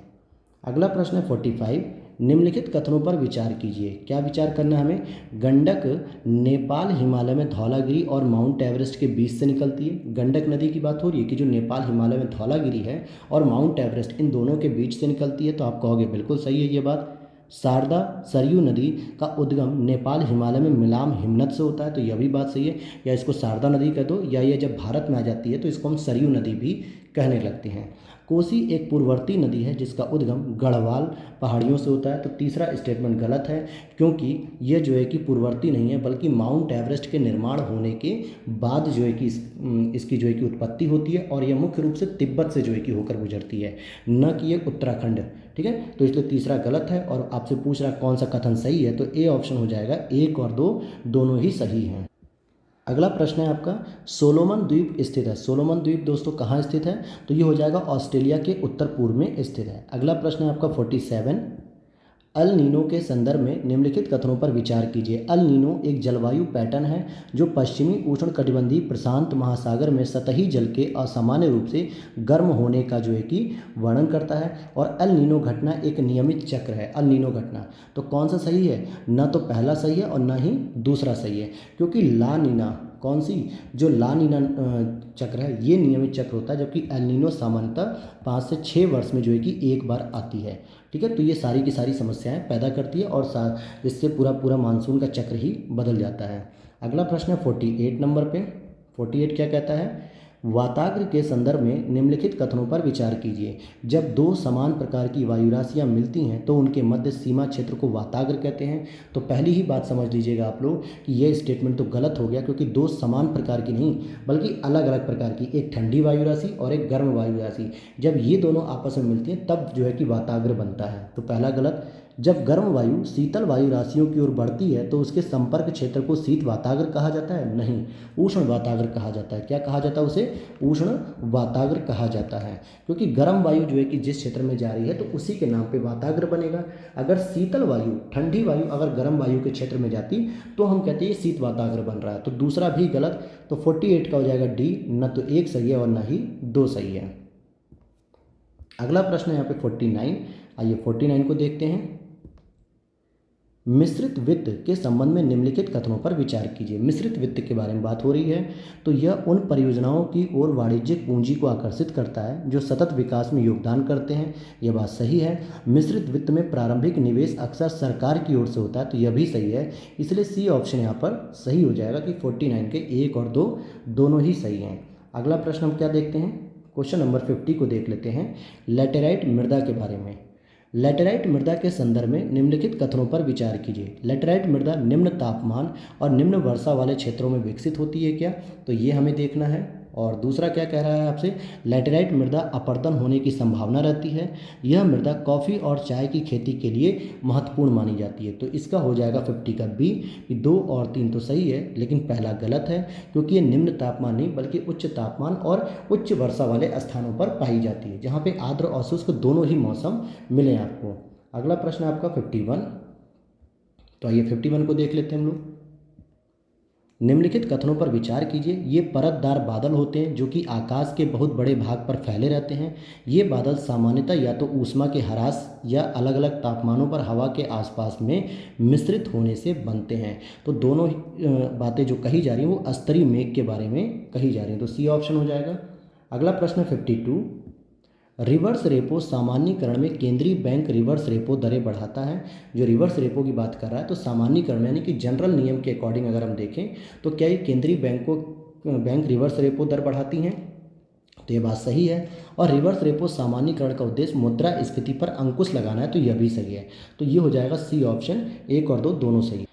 अगला प्रश्न है 45। निम्नलिखित कथनों पर विचार कीजिए। क्या विचार करना है हमें? गंडक नेपाल हिमालय में धौलागिरी और माउंट एवरेस्ट के बीच से निकलती है। गंडक नदी की बात हो रही है कि जो नेपाल हिमालय में धौलागिरी है और माउंट एवरेस्ट इन दोनों के बीच से निकलती है, तो आप कहोगे बिल्कुल सही है ये बात। शारदा सरयू नदी का उद्गम नेपाल हिमालय में मिलाम हिमनद से होता है, तो यह भी बात सही है। या इसको शारदा नदी कह दो, या ये जब भारत में आ जाती है तो इसको हम सरयू नदी भी कहने लगते हैं। कोसी एक पूर्ववर्ती नदी है जिसका उद्गम गढ़वाल पहाड़ियों से होता है, तो तीसरा स्टेटमेंट गलत है, क्योंकि यह जो है कि पूर्ववर्ती नहीं है बल्कि माउंट एवरेस्ट के निर्माण होने के बाद जो है कि इसकी जो है कि उत्पत्ति होती है, और यह मुख्य रूप से तिब्बत से जो है कि होकर गुजरती है, न कि ये उत्तराखंड। ठीक है, तो इसलिए तीसरा गलत है। और आपसे पूछ रहा कौन सा कथन सही है, तो ए ऑप्शन हो जाएगा, 1 और 2 दोनों ही सही हैं। अगला प्रश्न है आपका, सोलोमन द्वीप स्थित है। सोलोमन द्वीप दोस्तों कहाँ स्थित है? तो ये हो जाएगा ऑस्ट्रेलिया के उत्तर पूर्व में स्थित है। अगला प्रश्न है आपका 47। अल नीनो के संदर्भ में निम्नलिखित कथनों पर विचार कीजिए। अल नीनो एक जलवायु पैटर्न है जो पश्चिमी उष्णकटिबंधीय प्रशांत महासागर में सतही जल के असामान्य रूप से गर्म होने का जो है कि वर्णन करता है। और अल नीनो घटना एक नियमित चक्र है। अल नीनो घटना, तो कौन सा सही है? न तो पहला सही है और न ही दूसरा सही है, क्योंकि ला नीना, कौन सी, जो ला नीना चक्र है ये नियमित चक्र होता है, जबकि एल नीनो सामान्यतः 5 से 6 वर्ष में जो है कि एक बार आती है। ठीक है, तो ये सारी की सारी समस्याएं पैदा करती है और इससे पूरा पूरा मानसून का चक्र ही बदल जाता है। अगला प्रश्न है 48 नंबर पे। 48 क्या कहता है? वाताग्र के संदर्भ में निम्नलिखित कथनों पर विचार कीजिए। जब 2 समान प्रकार की वायु राशियाँ मिलती हैं तो उनके मध्य सीमा क्षेत्र को वाताग्र कहते हैं। तो पहली ही बात समझ लीजिएगा आप लोग कि यह स्टेटमेंट तो गलत हो गया, क्योंकि 2 समान प्रकार की नहीं बल्कि अलग अलग प्रकार की, एक ठंडी वायु राशि और एक गर्म वायु राशि, जब ये दोनों आपस में मिलती हैं तब जो है कि वाताग्र बनता है, तो पहला गलत। जब गर्म वायु शीतल वायु राशियों की ओर बढ़ती है तो उसके संपर्क क्षेत्र को शीत वाताग्र कहा जाता है? नहीं, उष्ण वाताग्र कहा जाता है। क्या कहा जाता है उसे? उष्ण वाताग्र कहा जाता है, क्योंकि गर्म वायु जो है कि जिस क्षेत्र में जा रही है तो उसी के नाम पे वाताग्र बनेगा। अगर शीतल वायु, ठंडी वायु अगर गर्म वायु के क्षेत्र में जाती तो हम कहते हैं शीत वाताग्र बन रहा है, तो दूसरा भी गलत। तो 48 का हो जाएगा डी, न तो 1 सही है और न ही 2 सही है। अगला प्रश्न है यहाँ पे 49। आइए 49 को देखते हैं। मिश्रित वित्त के संबंध में निम्नलिखित कथनों पर विचार कीजिए। मिश्रित वित्त के बारे में बात हो रही है, तो यह उन परियोजनाओं की ओर वाणिज्यिक पूंजी को आकर्षित करता है जो सतत विकास में योगदान करते हैं। यह बात सही है। मिश्रित वित्त में प्रारंभिक निवेश अक्सर सरकार की ओर से होता है, तो यह भी सही है। इसलिए सी ऑप्शन यहाँ पर सही हो जाएगा कि 49 के 1 और 2 दोनों ही सही हैं। अगला प्रश्न हम क्या देखते हैं, क्वेश्चन नंबर 50 को देख लेते हैं, लैटेराइट मृदा के बारे में। लैटेराइट मृदा के संदर्भ में निम्नलिखित कथनों पर विचार कीजिए। लैटेराइट मृदा निम्न तापमान और निम्न वर्षा वाले क्षेत्रों में विकसित होती है क्या, तो ये हमें देखना है। और दूसरा क्या कह रहा है आपसे, लैटेराइट मृदा अपरदन होने की संभावना रहती है। यह मृदा कॉफ़ी और चाय की खेती के लिए महत्वपूर्ण मानी जाती है, तो इसका हो जाएगा 50 का बी। 2 और 3 तो सही है, लेकिन पहला गलत है, क्योंकि ये निम्न तापमान नहीं बल्कि उच्च तापमान और उच्च वर्षा वाले स्थानों पर पाई जाती है, जहाँ पे आर्द्र और शुष्क दोनों ही मौसम मिले आपको। अगला प्रश्न आपका 51, तो आइए 51 को देख लेते हैं हम लोग। निम्नलिखित कथनों पर विचार कीजिए। ये परतदार बादल होते हैं जो कि आकाश के बहुत बड़े भाग पर फैले रहते हैं। ये बादल सामान्यतः या तो ऊष्मा के ह्रास या अलग अलग तापमानों पर हवा के आसपास में मिश्रित होने से बनते हैं। तो दोनों बातें जो कही जा रही हैं वो स्तरीय मेघ के बारे में कही जा रही हैं, तो सी ऑप्शन हो जाएगा। अगला प्रश्न 52, रिवर्स रेपो सामान्यीकरण में केंद्रीय बैंक रिवर्स रेपो दरें बढ़ाता है। जो रिवर्स रेपो की बात कर रहा है, तो सामान्यीकरण यानी कि जनरल नियम के अकॉर्डिंग अगर हम देखें तो क्या ये केंद्रीय बैंक रिवर्स रेपो दर बढ़ाती हैं, तो ये बात सही है। और रिवर्स रेपो सामान्यीकरण का उद्देश्य मुद्रास्फीति पर अंकुश लगाना है, तो यह भी सही है। तो ये हो जाएगा सी ऑप्शन, 1 और 2 दोनों सही।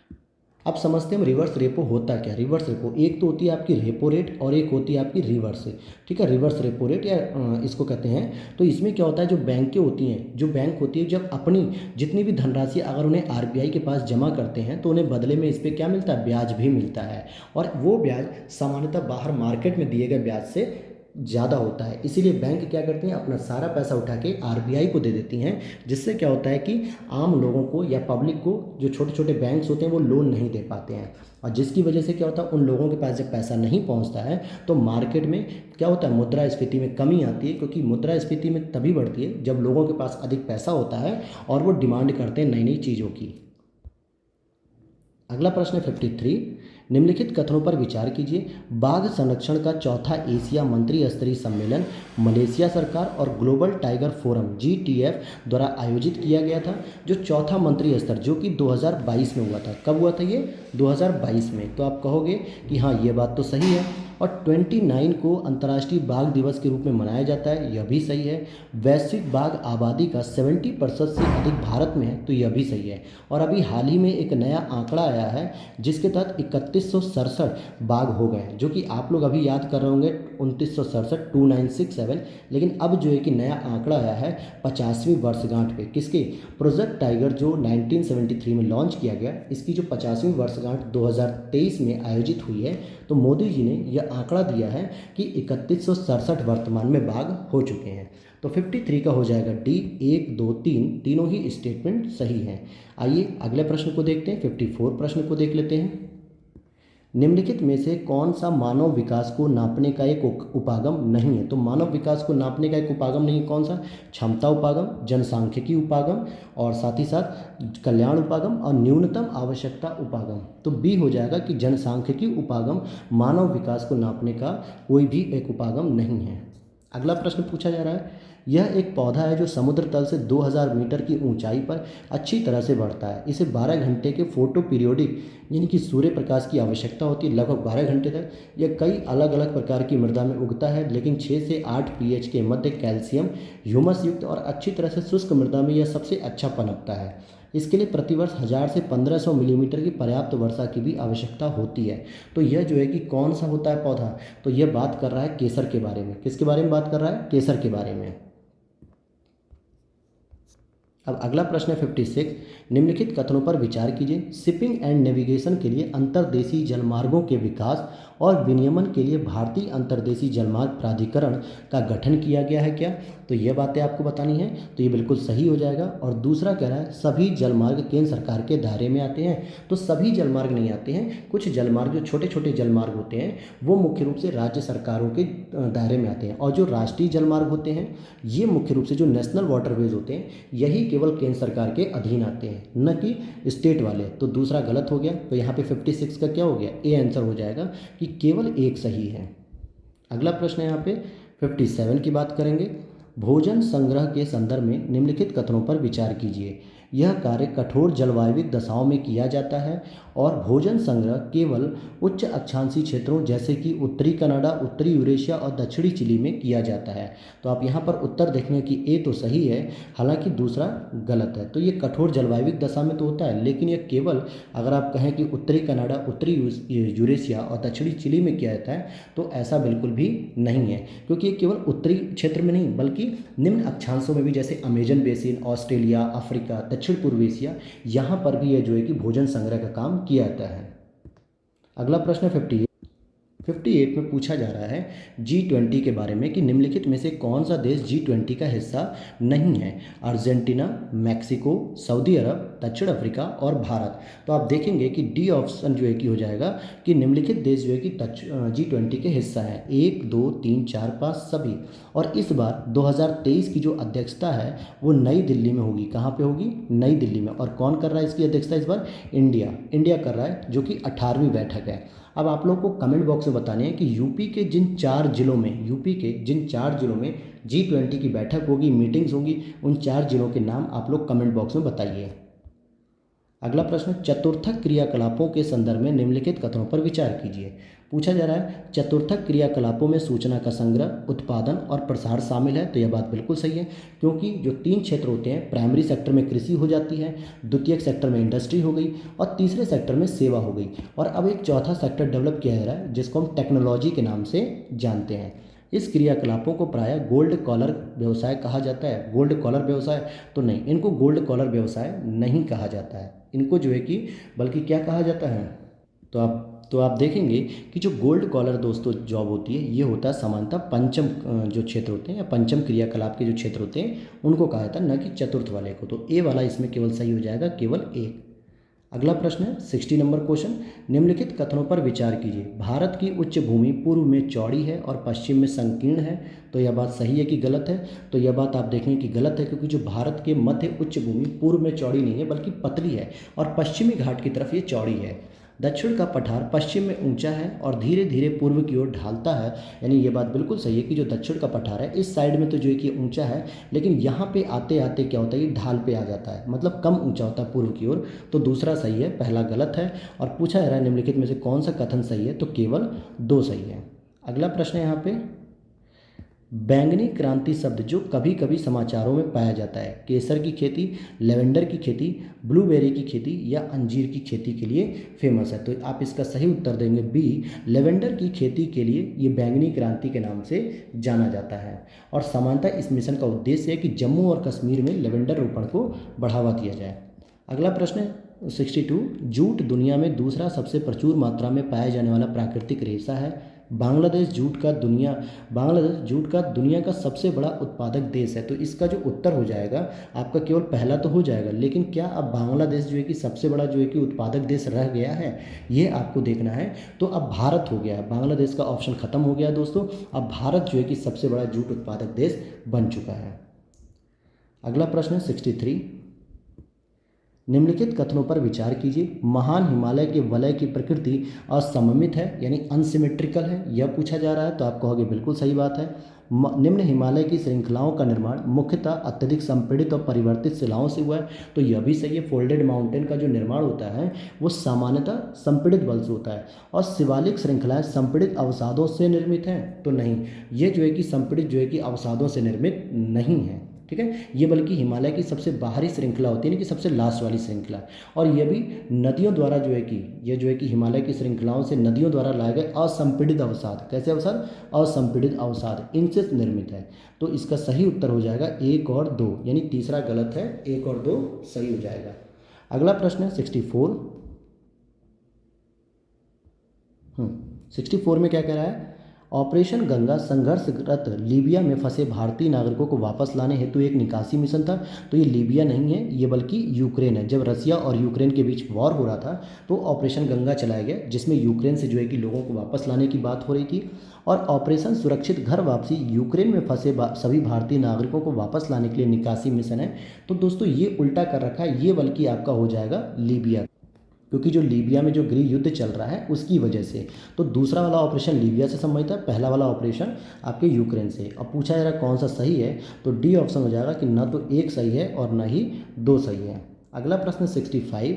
अब समझते हैं रिवर्स रेपो होता क्या। रिवर्स रेपो एक तो होती है आपकी रेपो रेट और एक होती है आपकी रिवर्स, ठीक है, रिवर्स रेपो रेट या इसको कहते हैं। तो इसमें क्या होता है, जो बैंकें होती हैं, जो बैंक होती है, जब अपनी जितनी भी धनराशि अगर उन्हें आरबीआई के पास जमा करते हैं तो उन्हें बदले में इस पर क्या मिलता है, ब्याज भी मिलता है। और वो ब्याज सामान्यतः बाहर मार्केट में दिए गए ब्याज से ज़्यादा होता है। इसीलिए बैंक क्या करती हैं, अपना सारा पैसा उठा के आरबीआई को दे देती हैं, जिससे क्या होता है कि आम लोगों को या पब्लिक को, जो छोटे छोटे बैंक्स होते हैं वो लोन नहीं दे पाते हैं। और जिसकी वजह से क्या होता है, उन लोगों के पास जब पैसा नहीं पहुंचता है तो मार्केट में क्या होता है, मुद्रास्फीति में कमी आती है। क्योंकि मुद्रास्फीति में तभी बढ़ती है जब लोगों के पास अधिक पैसा होता है और वो डिमांड करते हैं नई नई चीज़ों की। अगला प्रश्न है 53, निम्नलिखित कथनों पर विचार कीजिए। बाघ संरक्षण का चौथा एशिया मंत्री स्तरीय सम्मेलन मलेशिया सरकार और ग्लोबल टाइगर फोरम GTF द्वारा आयोजित किया गया था। जो चौथा मंत्री स्तर जो कि 2022 में हुआ था, कब हुआ था ये, 2022 में। तो आप कहोगे कि हाँ ये बात तो सही है। और 29 को अंतर्राष्ट्रीय बाघ दिवस के रूप में मनाया जाता है, यह भी सही है। वैश्विक बाघ आबादी का 70% से अधिक भारत में है, तो यह भी सही है। और अभी हाल ही में एक नया आंकड़ा आया है जिसके तहत 3167 बाघ हो गए, जो कि आप लोग अभी याद कर रहे होंगे 2967 2967। लेकिन अब जो है कि नया आंकड़ा आया है 50वीं वर्षगांठ पे, किसके, प्रोजेक्ट टाइगर जो 1973 में लॉन्च किया गया, इसकी जो 50वीं वर्षगांठ 2023 में आयोजित हुई है। तो मोदी जी ने यह आंकड़ा दिया है कि 3167 वर्तमान में बाघ हो चुके हैं। तो 53 का हो जाएगा डी। 1 2 3 तीनों ही स्टेटमेंट सही हैं। आइए अगले प्रश्न को देखते हैं, 54 प्रश्न को देख लेते हैं। निम्नलिखित में से कौन सा मानव विकास को नापने का एक उपागम नहीं है। तो मानव विकास को नापने का एक उपागम नहीं है, कौन सा, क्षमता उपागम, जनसांख्यिकी उपागम और साथ ही साथ कल्याण उपागम और न्यूनतम आवश्यकता उपागम। तो बी हो जाएगा कि जनसांख्यिकी उपागम मानव विकास को नापने का कोई भी एक उपागम नहीं है। अगला प्रश्न पूछा जा रहा है, यह एक पौधा है जो समुद्र तल से 2000 मीटर की ऊंचाई पर अच्छी तरह से बढ़ता है। इसे 12 घंटे के फोटो पीरियोडिक यानी कि सूर्य प्रकाश की आवश्यकता होती है, लगभग 12 घंटे तक। यह कई अलग अलग प्रकार की मृदा में उगता है, लेकिन 6 से 8 pH के मध्य कैल्शियम ह्यूमस युक्त और अच्छी तरह से शुष्क मृदा में यह सबसे अच्छा पनपता है। इसके लिए प्रतिवर्ष 1000 से 1500 मिलीमीटर की पर्याप्त वर्षा की भी आवश्यकता होती है। तो यह जो है कि कौन सा होता है पौधा, तो यह बात कर रहा है केसर के बारे में। किसके बारे में बात कर रहा है, केसर के बारे में। अब अगला प्रश्न है 56, निम्नलिखित कथनों पर विचार कीजिए। शिपिंग एंड नेविगेशन के लिए अंतर्देशीय जलमार्गों के विकास और विनियमन के लिए भारतीय अंतर्देशीय जलमार्ग प्राधिकरण का गठन किया गया है क्या, तो ये बातें आपको बतानी है। तो ये बिल्कुल सही हो जाएगा। और दूसरा कह रहा है सभी जलमार्ग केंद्र सरकार के दायरे में आते हैं, तो सभी जलमार्ग नहीं आते हैं। कुछ जलमार्ग जो छोटे छोटे जलमार्ग होते हैं वो मुख्य रूप से राज्य सरकारों के दायरे में आते हैं। और जो राष्ट्रीय जलमार्ग होते हैं ये मुख्य रूप से जो नेशनल वाटरवेज होते हैं यही केवल केंद्र सरकार के अधीन आते हैं, न कि स्टेट वाले। तो दूसरा गलत हो गया। तो यहाँ पे 56 का क्या हो गया, ए आंसर हो जाएगा कि केवल एक सही है। अगला प्रश्न है यहाँ पे 57 की बात करेंगे। भोजन संग्रह के संदर्भ में निम्नलिखित कथनों पर विचार कीजिए। यह कार्य कठोर जलवायु दशाओं में किया जाता है और भोजन संग्रह केवल उच्च अक्षांशीय क्षेत्रों जैसे कि उत्तरी कनाडा, उत्तरी यूरेशिया और दक्षिणी चिली में किया जाता है। तो आप यहाँ पर उत्तर देखेंगे कि ए तो सही है, हालांकि दूसरा गलत है। तो ये कठोर जलवायु दशा में तो होता है, लेकिन यह केवल अगर आप कहें कि उत्तरी कनाडा, उत्तरी यूरेशिया और दक्षिणी चिली में किया जाता है तो ऐसा बिल्कुल भी नहीं है, क्योंकि ये केवल उत्तरी क्षेत्र में नहीं बल्कि निम्न अक्षांशों में भी, जैसे अमेजन बेसिन, ऑस्ट्रेलिया, अफ्रीका, दक्षिण पूर्व एशिया, यहाँ पर भी यह जो है कि भोजन संग्रह का काम किया जाता है। अगला प्रश्न 58 में पूछा जा रहा है G20 के बारे में कि निम्नलिखित में से कौन सा देश G20 का हिस्सा नहीं है। अर्जेंटीना, मैक्सिको, सऊदी अरब, दक्षिण अफ्रीका और भारत। तो आप देखेंगे कि डी ऑप्शन जो है कि हो जाएगा कि निम्नलिखित देश जो है कि G20 के हिस्सा है। 1, 2, 3, 4, 5 सभी। और इस बार 2023 की जो अध्यक्षता है वो नई दिल्ली में होगी। कहाँ पे होगी, नई दिल्ली में। और कौन कर रहा है इसकी अध्यक्षता इस बार, इंडिया कर रहा है, जो कि 18वीं बैठक है। अब आप लोग को कमेंट बॉक्स में बताने हैं कि यूपी के जिन 4 जिलों में G20 की बैठक होगी, मीटिंग्स होगी, उन 4 जिलों के नाम आप लोग कमेंट बॉक्स में बताइए। अगला प्रश्न, चतुर्थक क्रियाकलापों के संदर्भ में निम्नलिखित कथनों पर विचार कीजिए। पूछा जा रहा है चतुर्थक क्रियाकलापों में सूचना का संग्रह, उत्पादन और प्रसार शामिल है। तो यह बात बिल्कुल सही है, क्योंकि जो 3 क्षेत्र होते हैं, प्राइमरी सेक्टर में कृषि हो जाती है, द्वितीयक सेक्टर में इंडस्ट्री हो गई और तीसरे सेक्टर में सेवा हो गई। और अब एक चौथा सेक्टर डेवलप किया जा रहा है जिसको हम टेक्नोलॉजी के नाम से जानते हैं। इस क्रियाकलापों को प्रायः गोल्ड कॉलर व्यवसाय कहा जाता है। गोल्ड कॉलर व्यवसाय तो नहीं, इनको गोल्ड कॉलर व्यवसाय नहीं कहा जाता है। इनको जो है कि बल्कि क्या कहा जाता है, तो आप देखेंगे कि जो गोल्ड कॉलर दोस्तों जॉब होती है, ये होता है सामान्यतः पंचम जो क्षेत्र होते हैं या पंचम क्रियाकलाप के जो क्षेत्र होते हैं उनको कहा जाता है, न कि चतुर्थ वाले को। तो ए वाला इसमें केवल सही हो जाएगा, केवल एक। अगला प्रश्न है 60 नंबर क्वेश्चन, निम्नलिखित कथनों पर विचार कीजिए। भारत की उच्च भूमि पूर्व में चौड़ी है और पश्चिम में संकीर्ण है। तो यह बात सही है कि गलत है? तो यह बात आप देखेंगे कि गलत है, क्योंकि जो भारत के मध्य उच्च भूमि पूर्व में चौड़ी नहीं है बल्कि पतली है और पश्चिमी घाट की तरफ ये चौड़ी है। दक्षिण का पठार पश्चिम में ऊंचा है और धीरे धीरे पूर्व की ओर ढालता है। यानी ये बात बिल्कुल सही है कि जो दक्षिण का पठार है इस साइड में तो जो है कि ऊंचा है, लेकिन यहाँ पे आते आते क्या होता है, ये ढाल पे आ जाता है, मतलब कम ऊंचा होता है पूर्व की ओर। तो दूसरा सही है, पहला गलत है। और पूछा जा रहा है निम्नलिखित में से कौन सा कथन सही है, तो केवल 2 सही है। अगला प्रश्न है यहाँ पे, बैंगनी क्रांति शब्द जो कभी कभी समाचारों में पाया जाता है, केसर की खेती, लेवेंडर की खेती, ब्लूबेरी की खेती या अंजीर की खेती के लिए फेमस है। तो आप इसका सही उत्तर देंगे बी, लेवेंडर की खेती के लिए ये बैंगनी क्रांति के नाम से जाना जाता है। और समानतः इस मिशन का उद्देश्य है कि जम्मू और कश्मीर में लेवेंडर रोपण को बढ़ावा दिया जाए। अगला प्रश्न है 62, जूट दुनिया में दूसरा सबसे प्रचुर मात्रा में पाया जाने वाला प्राकृतिक रेशा है। बांग्लादेश जूट का दुनिया का सबसे बड़ा उत्पादक देश है। तो इसका जो उत्तर हो जाएगा आपका केवल पहला तो हो जाएगा, लेकिन क्या अब बांग्लादेश जो है कि सबसे बड़ा जो है कि उत्पादक देश रह गया है, ये आपको देखना है। तो अब भारत हो गया है, बांग्लादेश का ऑप्शन खत्म हो गया है दोस्तों। अब भारत जो है कि सबसे बड़ा जूट उत्पादक देश बन चुका है। अगला प्रश्न है 63, निम्नलिखित कथनों पर विचार कीजिए। महान हिमालय के वलय की प्रकृति असममित है, यानी अनसिमेट्रिकल है, यह पूछा जा रहा है। तो आप कहोगे बिल्कुल सही बात है। निम्न हिमालय की श्रृंखलाओं का निर्माण मुख्यतः अत्यधिक संपीड़ित और परिवर्तित शिलाओं से हुआ है। तो यह भी सही है। फोल्डेड माउंटेन का जो निर्माण होता है वो सामान्यतः संपीड़ित बल से होता है और शिवालिक श्रृंखलाएं संपीड़ित अवसादों से निर्मित हैं। तो नहीं, ये जो है कि संपीड़ित जो है कि अवसादों से निर्मित नहीं है, ठीक है। ये बल्कि हिमालय की सबसे बाहरी श्रृंखला होती है, कि सबसे लास्ट वाली श्रृंखला। और यह भी नदियों द्वारा जो है कि ये जो है कि हिमालय की श्रृंखलाओं से नदियों द्वारा लाए गए असंपीड़ित अवसाद, कैसे अवसाद, असंपीड़ित अवसाद, इनसे निर्मित है। तो इसका सही उत्तर हो जाएगा 1 और 2, यानी तीसरा गलत है, 1 और 2 सही हो जाएगा। अगला प्रश्न है 64 में क्या कह रहा है, ऑपरेशन गंगा संघर्षरत लीबिया में फंसे भारतीय नागरिकों को वापस लाने हेतु एक निकासी मिशन था। तो ये लीबिया नहीं है, ये बल्कि यूक्रेन है। जब रसिया और यूक्रेन के बीच वॉर हो रहा था तो ऑपरेशन गंगा चलाया गया, जिसमें यूक्रेन से जो है कि लोगों को वापस लाने की बात हो रही थी। और ऑपरेशन सुरक्षित घर वापसी यूक्रेन में फंसे सभी भारतीय नागरिकों को वापस लाने के लिए निकासी मिशन है। तो दोस्तों ये उल्टा कर रखा है, ये बल्कि आपका हो जाएगा लीबिया, क्योंकि जो लीबिया में जो गृह युद्ध चल रहा है उसकी वजह से। तो दूसरा वाला ऑपरेशन लीबिया से संबंधित है, पहला वाला ऑपरेशन आपके यूक्रेन से। अब पूछा जा रहा है कौन सा सही है, तो डी ऑप्शन हो जाएगा कि ना तो एक सही है और ना ही दो सही है। अगला प्रश्न 65,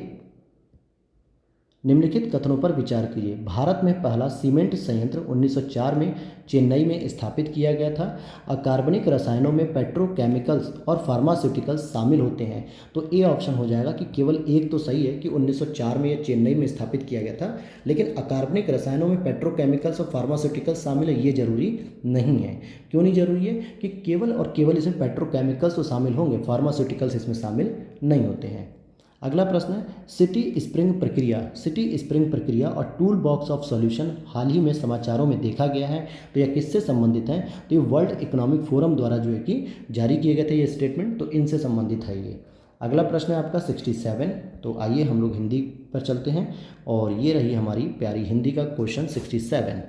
निम्नलिखित कथनों पर विचार कीजिए। भारत में पहला सीमेंट संयंत्र 1904 में चेन्नई में स्थापित किया गया था। अकार्बनिक रसायनों में पेट्रोकेमिकल्स और फार्मास्यूटिकल्स शामिल होते हैं। तो ए ऑप्शन हो जाएगा कि केवल एक तो सही है कि 1904 में यह चेन्नई में स्थापित किया गया था, लेकिन अकार्बनिक रसायनों में पेट्रोकेमिकल्स और फार्मास्यूटिकल्स शामिल है ये जरूरी नहीं है। क्यों नहीं जरूरी है? कि केवल और केवल इसमें पेट्रोकेमिकल्स तो शामिल होंगे, फार्मास्यूटिकल्स इसमें शामिल नहीं होते हैं। अगला प्रश्न है सिटी स्प्रिंग प्रक्रिया। सिटी स्प्रिंग प्रक्रिया और टूल बॉक्स ऑफ सॉल्यूशन हाल ही में समाचारों में देखा गया है। तो यह किससे संबंधित है? तो ये वर्ल्ड इकोनॉमिक फोरम द्वारा जो है कि जारी किए गए थे ये स्टेटमेंट, तो इनसे संबंधित है ये। अगला प्रश्न है आपका 67। तो आइए हम लोग हिंदी पर चलते हैं और ये रही हमारी प्यारी हिंदी का क्वेश्चन 67।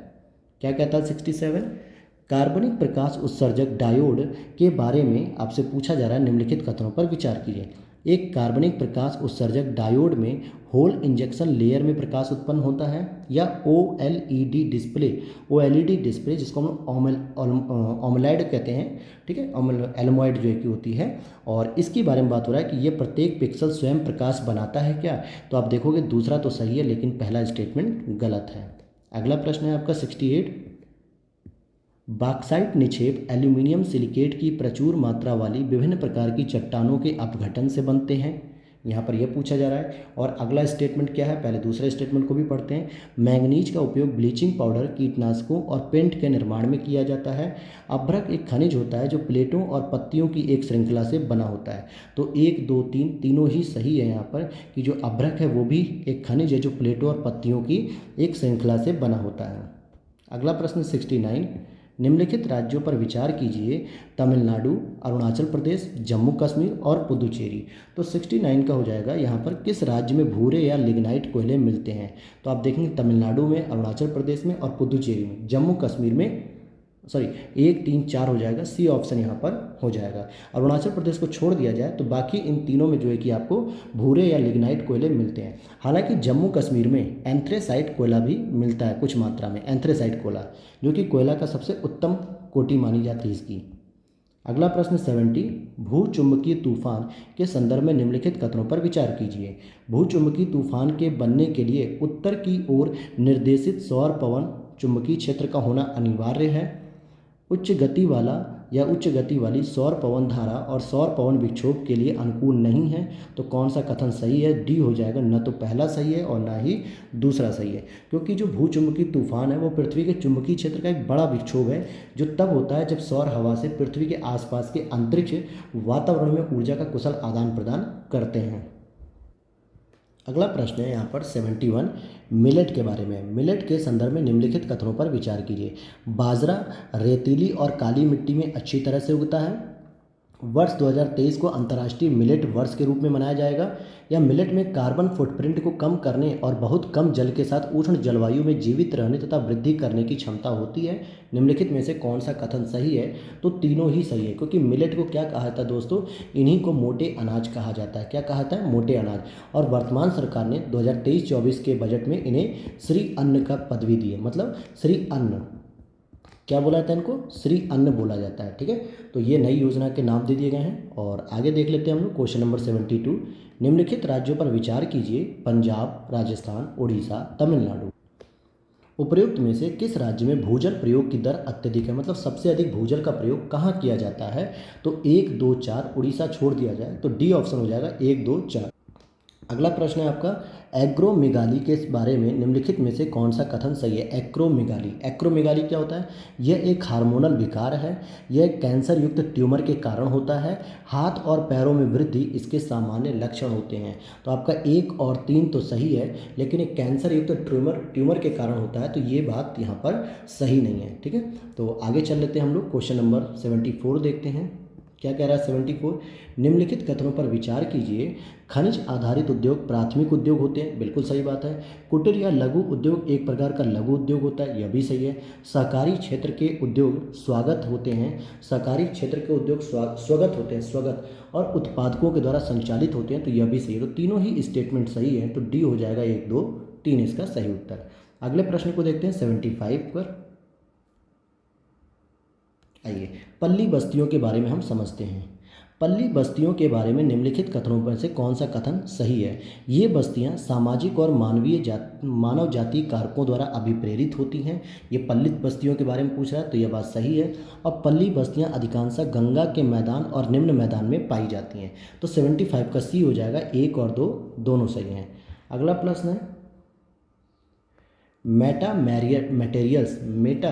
क्या कहता है 67? कार्बनिक प्रकाश उत्सर्जक डायोड के बारे में आपसे पूछा जा रहा है, निम्नलिखित कथनों पर विचार कीजिए। एक कार्बनिक प्रकाश उत्सर्जक डायोड में होल इंजेक्शन लेयर में प्रकाश उत्पन्न होता है, या ओएलईडी डिस्प्ले जिसको हम ओमलाइड कहते हैं, ठीक है, एलमोइड जो है कि होती है, और इसके बारे में बात हो रहा है कि ये प्रत्येक पिक्सल स्वयं प्रकाश बनाता है क्या? तो आप देखोगे दूसरा तो सही है, लेकिन पहला स्टेटमेंट गलत है। अगला प्रश्न है आपका 68। बॉक्साइट निक्षेप एल्यूमिनियम सिलिकेट की प्रचुर मात्रा वाली विभिन्न प्रकार की चट्टानों के अपघटन से बनते हैं। यहाँ पर यह पूछा जा रहा है। और अगला स्टेटमेंट क्या है, पहले दूसरे स्टेटमेंट को भी पढ़ते हैं। मैंगनीज का उपयोग ब्लीचिंग पाउडर, कीटनाशकों और पेंट के निर्माण में किया जाता है। अभ्रक एक खनिज होता है जो प्लेटों और पत्तियों की एक श्रृंखला से बना होता है। तो 1, 2, 3 तीनों ही सही है यहाँ पर, कि जो अभ्रक है वो भी एक खनिज है जो प्लेटों और पत्तियों की एक श्रृंखला से बना होता है। अगला प्रश्न 69। निम्नलिखित राज्यों पर विचार कीजिए। तमिलनाडु, अरुणाचल प्रदेश, जम्मू कश्मीर और पुदुचेरी। तो 69 का हो जाएगा यहाँ पर किस राज्य में भूरे या लिग्नाइट कोयले मिलते हैं? तो आप देखेंगे तमिलनाडु में, अरुणाचल प्रदेश में और पुदुचेरी में। जम्मू कश्मीर में 1, 3, 4 हो जाएगा, सी ऑप्शन यहाँ पर हो जाएगा। अरुणाचल प्रदेश को छोड़ दिया जाए तो बाकी इन तीनों में जो है कि आपको भूरे या लिग्नाइट कोयले मिलते हैं। हालांकि जम्मू कश्मीर में एंथ्रेसाइट कोयला भी मिलता है कुछ मात्रा में, एंथ्रेसाइट कोयला, जो कि कोयला का सबसे उत्तम कोटि मानी जाती है इसकी। अगला प्रश्न 70। भूचुंबकीय तूफान के संदर्भ में निम्नलिखित कथनों पर विचार कीजिए। भूचुंबकीय तूफान के बनने के लिए उत्तर की ओर निर्देशित सौर पवन चुंबकीय क्षेत्र का होना अनिवार्य है। उच्च गति वाला या उच्च गति वाली सौर पवन धारा और सौर पवन विक्षोभ के लिए अनुकूल नहीं है। तो कौन सा कथन सही है? डी हो जाएगा, न तो पहला सही है और ना ही दूसरा सही है। क्योंकि जो भूचुंबकीय तूफान है वो पृथ्वी के चुंबकीय क्षेत्र का एक बड़ा विक्षोभ है, जो तब होता है जब सौर हवा से पृथ्वी के आसपास के अंतरिक्ष वातावरण में ऊर्जा का कुशल आदान प्रदान करते हैं। अगला प्रश्न है यहाँ पर 71। मिलेट के बारे में। मिलेट के संदर्भ में निम्नलिखित कथनों पर विचार कीजिए। बाजरा रेतीली और काली मिट्टी में अच्छी तरह से उगता है। वर्ष 2023 को अंतर्राष्ट्रीय मिलेट वर्ष के रूप में मनाया जाएगा। या मिलेट में कार्बन फुटप्रिंट को कम करने और बहुत कम जल के साथ उष्ण जलवायु में जीवित रहने तथा वृद्धि करने की क्षमता होती है। निम्नलिखित में से कौन सा कथन सही है? तो तीनों ही सही है, क्योंकि मिलेट को क्या कहा जाता है दोस्तों? इन्हीं को मोटे अनाज कहा जाता है। क्या कहा जाता है? मोटे अनाज। और वर्तमान सरकार ने 2023-24 के बजट में इन्हें श्री अन्न का पदवी दी है, मतलब श्री अन्न, क्या बोला जाता है इनको? श्री अन्न बोला जाता है, ठीक है। तो ये नई योजना के नाम दे दिए गए हैं। और आगे देख लेते हैं हम लोग क्वेश्चन नंबर 72। निम्नलिखित राज्यों पर विचार कीजिए। पंजाब, राजस्थान, उड़ीसा, तमिलनाडु। उपर्युक्त में से किस राज्य में भूजल प्रयोग की दर अत्यधिक है? मतलब सबसे अधिक भूजल का प्रयोग कहाँ किया जाता है? तो 1, 2, 4 उड़ीसा छोड़ दिया जाए तो डी ऑप्शन हो जाएगा 1, 2, 4। अगला प्रश्न है आपका, एक्रोमेगाली के बारे में निम्नलिखित में से कौन सा कथन सही है। एक्रोमेगाली, एक्रोमेगाली क्या होता है? यह एक हार्मोनल विकार है। यह कैंसर युक्त ट्यूमर के कारण होता है। हाथ और पैरों में वृद्धि इसके सामान्य लक्षण होते हैं। तो आपका 1 और 3 तो सही है, लेकिन एक कैंसर युक्त ट्यूमर के कारण होता है, तो ये बात यहाँ पर सही नहीं है। ठीक है, तो आगे चल लेते हैं हम लोग। क्वेश्चन नंबर 74 देखते हैं, क्या कह रहा है 74। निम्नलिखित कथनों पर विचार कीजिए। खनिज आधारित उद्योग प्राथमिक उद्योग होते हैं, बिल्कुल सही बात है। कुटीर या लघु उद्योग एक प्रकार का लघु उद्योग होता है, यह भी सही है। सहकारी क्षेत्र के उद्योग स्वागत होते हैं, सहकारी क्षेत्र के उद्योग स्वगत होते हैं, स्वगत, और उत्पादकों के द्वारा संचालित होते हैं, तो यह भी सही है। तो तीनों ही स्टेटमेंट सही है, तो डी हो जाएगा 1 2 3 इसका सही उत्तर। अगले प्रश्न को देखते हैं 75 पर। आइए पल्ली बस्तियों के बारे में हम समझते हैं। पल्ली बस्तियों के बारे में निम्नलिखित कथनों में से कौन सा कथन सही है। ये बस्तियां सामाजिक और मानव जाति कारकों द्वारा अभिप्रेरित होती हैं। ये पल्ली बस्तियों के बारे में पूछ रहा है, तो यह बात सही है। और पल्ली बस्तियां अधिकांशतः गंगा के मैदान और निम्न मैदान में पाई जाती हैं। तो 75 का सी हो जाएगा, 1 और 2 दोनों सही हैं। अगला प्रश्न है, मटेरियल्स, मेटा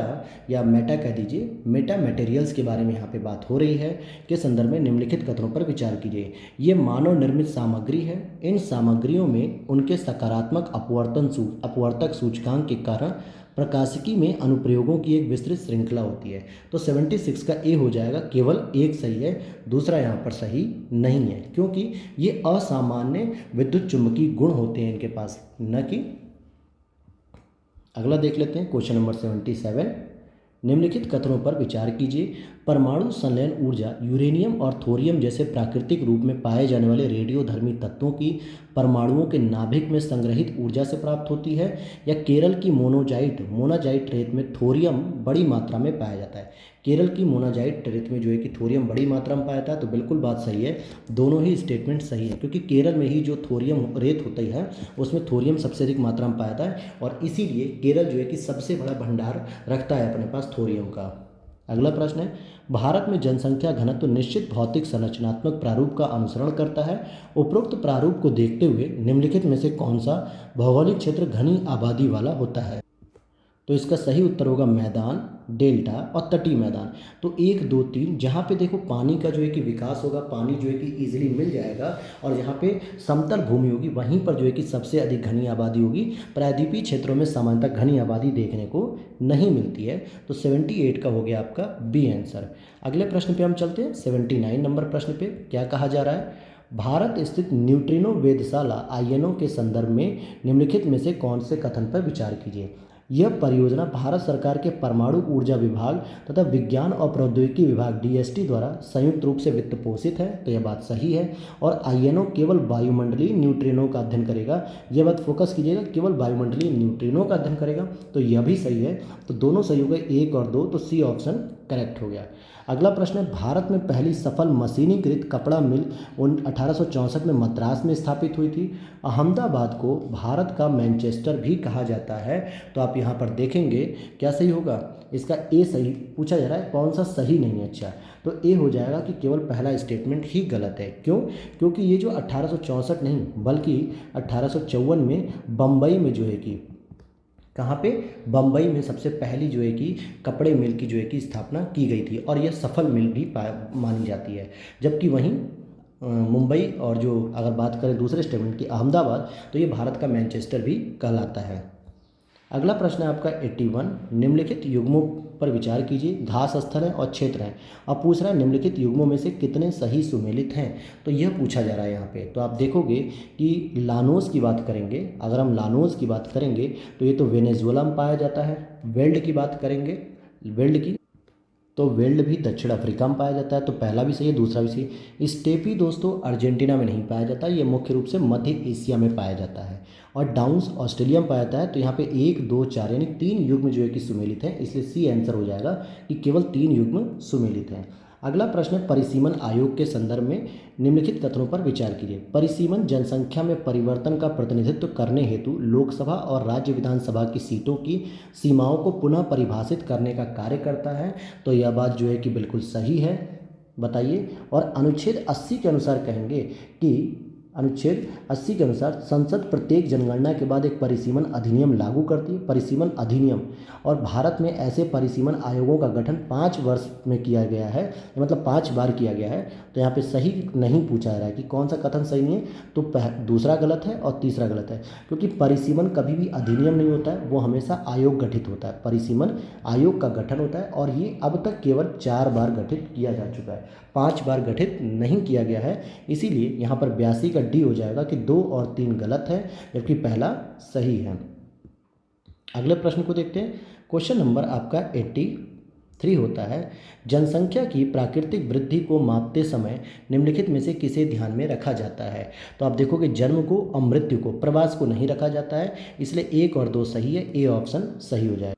या मेटा कह दीजिए, मेटा मटेरियल्स के बारे में यहाँ पे बात हो रही है के संदर्भ में निम्नलिखित कथनों पर विचार कीजिए। ये मानव निर्मित सामग्री है। इन सामग्रियों में उनके सकारात्मक अपवर्तक सूचकांक के कारण प्रकाशिकी में अनुप्रयोगों की एक विस्तृत श्रृंखला होती है। तो 76 का ए हो जाएगा, केवल एक सही है, दूसरा यहाँ पर सही नहीं है, क्योंकि ये असामान्य विद्युत चुम्बकीय गुण होते हैं इनके पास, न कि। अगला देख लेते हैं क्वेश्चन नंबर 77। निम्नलिखित कथनों पर विचार कीजिए। परमाणु संलयन ऊर्जा यूरेनियम और थोरियम जैसे प्राकृतिक रूप में पाए जाने वाले रेडियोधर्मी तत्वों की परमाणुओं के नाभिक में संग्रहित ऊर्जा से प्राप्त होती है, या केरल की मोनाजाइट रेत में थोरियम बड़ी मात्रा में पाया जाता है। केरल की मोनाजाइट रेत में जो है कि थोरियम बड़ी मात्रा में पाया जाता है, तो बिल्कुल बात सही है, दोनों ही स्टेटमेंट सही है, क्योंकि केरल में ही जो थोरियम रेत होती है उसमें थोरियम सबसे अधिक मात्रा में पाया जाता है, और इसीलिए केरल जो है कि सबसे बड़ा भंडार रखता है अपने पास थोरियम का। अगला प्रश्न है, भारत में जनसंख्या घनत्व निश्चित भौतिक संरचनात्मक प्रारूप का अनुसरण करता है। उपरोक्त प्रारूप को देखते हुए निम्नलिखित में से कौन सा भौगोलिक क्षेत्र घनी आबादी वाला होता है। तो इसका सही उत्तर होगा मैदान, डेल्टा और तटीय मैदान। तो 1 2 3, जहाँ पे देखो पानी का जो है कि विकास होगा, पानी जो है कि ईजिली मिल जाएगा, और जहाँ पे समतल भूमि होगी वहीं पर जो है कि सबसे अधिक घनी आबादी होगी। प्रायद्वीपीय क्षेत्रों में सामान्यतः घनी आबादी देखने को नहीं मिलती है। तो 78 का हो गया आपका बी आंसर। अगले प्रश्न पे हम चलते हैं 79 नंबर प्रश्न पे। क्या कहा जा रहा है, भारत स्थित न्यूट्रिनो वेधशाला आईएनओ के संदर्भ में निम्नलिखित में से कौन से कथन पर विचार कीजिए। यह परियोजना भारत सरकार के परमाणु ऊर्जा विभाग तथा विज्ञान और प्रौद्योगिकी विभाग डीएसटी द्वारा संयुक्त रूप से वित्त पोषित है, तो यह बात सही है। और आईएनओ केवल वायुमंडलीय न्यूट्रिनो का अध्ययन करेगा, यह बात फोकस कीजिएगा, केवल वायुमंडलीय न्यूट्रिनो का अध्ययन करेगा, तो यह भी सही है। तो दोनों सही हो गए, 1 और 2, तो सी ऑप्शन करेक्ट हो गया। अगला प्रश्न है, भारत में पहली सफल मशीनीकृत कपड़ा मिल 1864 में मद्रास में स्थापित हुई थी। अहमदाबाद को भारत का मैनचेस्टर भी कहा जाता है। तो आप यहाँ पर देखेंगे क्या सही होगा, इसका ए सही पूछा जा रहा है, कौन सा सही नहीं है। अच्छा, तो ए हो जाएगा कि केवल पहला स्टेटमेंट ही गलत है। क्यों? क्योंकि ये जो 1864 नहीं बल्कि 1854 में बम्बई में जो है कि, कहाँ पे, बम्बई में सबसे पहली जो है कि कपड़े मिल की जो है कि स्थापना की गई थी, और यह सफल मिल भी मानी जाती है। जबकि वहीं मुंबई और जो अगर बात करें दूसरे स्टेटमेंट की अहमदाबाद, तो ये भारत का मैनचेस्टर भी कहलाता है। अगला प्रश्न है आपका 81। निम्नलिखित युग्मों पर विचार कीजिए। घास स्थल है और क्षेत्र है, अब पूछ रहा है निम्नलिखित युग्मों में से कितने सही सुमेलित हैं, तो यह पूछा जा रहा है यहाँ पे। तो आप देखोगे कि लानोस की बात करेंगे, अगर हम लानोस की बात करेंगे तो ये तो वेनेजुएला में पाया जाता है। वेल्ड की बात करेंगे, वेल्ड की, तो वेल्ड भी दक्षिण अफ्रीका में पाया जाता है, तो पहला भी सही है, दूसरा भी सही। स्टेपी दोस्तों अर्जेंटीना में नहीं पाया जाता, ये मुख्य रूप से मध्य एशिया में पाया जाता है। और डाउन्स ऑस्ट्रेलिया में पाया जाता है। तो यहाँ पे 1 2 4 यानी 3 युग्म जो है कि सुमेलित हैं, इसलिए सी आंसर हो जाएगा कि केवल 3 युग्म सुमेलित हैं। अगला प्रश्न है, परिसीमन आयोग के संदर्भ में निम्नलिखित कथनों पर विचार कीजिए। परिसीमन जनसंख्या में परिवर्तन का प्रतिनिधित्व करने हेतु लोकसभा और राज्य विधानसभा की सीटों की सीमाओं को पुनः परिभाषित करने का कार्य करता है, तो यह बात जो है कि बिल्कुल सही है। बताइए। और अनुच्छेद 80 के अनुसार कहेंगे कि अनुच्छेद 80 के अनुसार संसद प्रत्येक जनगणना के बाद एक परिसीमन अधिनियम लागू करती है। परिसीमन अधिनियम, और भारत में ऐसे परिसीमन आयोगों का गठन 5 वर्ष में किया गया है, मतलब 5 बार किया गया है। तो यहाँ पे सही नहीं पूछा जा रहा है कि कौन सा कथन सही नहीं है, तो दूसरा गलत है और तीसरा गलत है, क्योंकि परिसीमन कभी भी अधिनियम नहीं होता है, वो हमेशा आयोग गठित होता है। परिसीमन आयोग का गठन होता है और ये अब तक केवल 4 बार गठित किया जा चुका है, 5 बार गठित नहीं किया गया है। इसीलिए यहाँ पर 82 का डी हो जाएगा कि 2 और 3 गलत है, जबकि पहला सही है। अगले प्रश्न को देखते हैं। क्वेश्चन नंबर आपका 83 होता है, जनसंख्या की प्राकृतिक वृद्धि को मापते समय निम्नलिखित में से किसे ध्यान में रखा जाता है। तो आप देखोगे जन्म को और मृत्यु को, प्रवास को नहीं रखा जाता है, इसलिए 1 और 2 सही है, ए ऑप्शन सही हो जाएगा।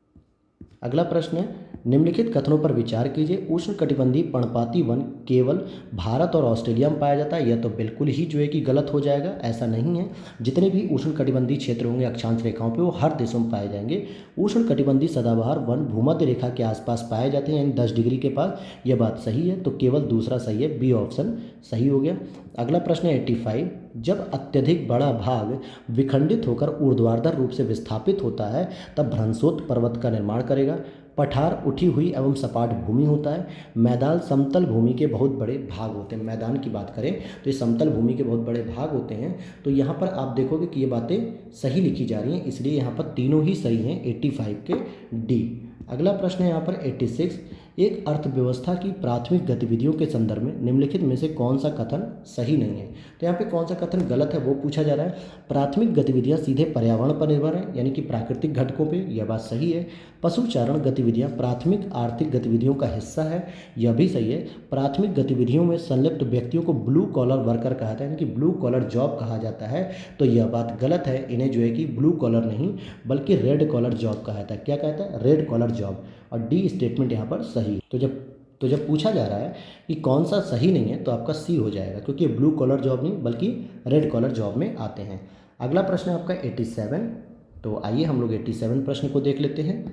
अगला प्रश्न है, निम्नलिखित कथनों पर विचार कीजिए। उष्णकटिबंधीय पर्णपाती वन केवल भारत और ऑस्ट्रेलिया में पाया जाता है। यह तो बिल्कुल ही जो है कि गलत हो जाएगा, ऐसा नहीं है। जितने भी उष्णकटिबंधीय क्षेत्र होंगे अक्षांश रेखाओं पे, वो हर देशों में पाए जाएंगे। उष्णकटिबंधीय सदाबहार वन भूमध्य रेखा के आसपास पाए जाते हैं, यानी 10 डिग्री के पास। यह बात सही है, तो केवल दूसरा सही है, बी ऑप्शन सही हो गया। अगला प्रश्न है 85, जब अत्यधिक बड़ा भाग विखंडित होकर ऊर्ध्वाधर रूप से विस्थापित होता है तब भ्रंशोत्त पर्वत का निर्माण करेगा। पठार उठी हुई एवं सपाट भूमि होता है। मैदान समतल भूमि के बहुत बड़े भाग होते हैं। मैदान की बात करें तो ये समतल भूमि के बहुत बड़े भाग होते हैं। तो यहाँ पर आप देखोगे कि ये बातें सही लिखी जा रही हैं, इसलिए यहाँ पर तीनों ही सही हैं, 85 के डी। अगला प्रश्न है यहाँ पर 86, एक अर्थव्यवस्था की प्राथमिक गतिविधियों के संदर्भ में निम्नलिखित में से कौन सा कथन सही नहीं है। तो यहाँ पे कौन सा कथन गलत है वो पूछा जा रहा है। प्राथमिक गतिविधियाँ सीधे पर्यावरण पर निर्भर हैं, यानी कि प्राकृतिक घटकों पे, यह बात सही है। पशुचारण गतिविधियाँ प्राथमिक आर्थिक गतिविधियों का हिस्सा है, यह भी सही है। प्राथमिक गतिविधियों में संलिप्त व्यक्तियों को ब्लू कॉलर वर्कर कहा जाता है, यानी कि ब्लू कॉलर जॉब कहा जाता है, तो यह बात गलत है। इन्हें जो है कि ब्लू कॉलर नहीं बल्कि रेड कॉलर जॉब कहा जाता है। क्या कहता है? रेड कॉलर जॉब, और डी स्टेटमेंट यहाँ पर सही है। तो जब पूछा जा रहा है कि कौन सा सही नहीं है तो आपका सी हो जाएगा, क्योंकि ब्लू कॉलर जॉब नहीं बल्कि रेड कॉलर जॉब में आते हैं। अगला प्रश्न है आपका 87। तो आइए हम लोग 87 प्रश्न को देख लेते हैं।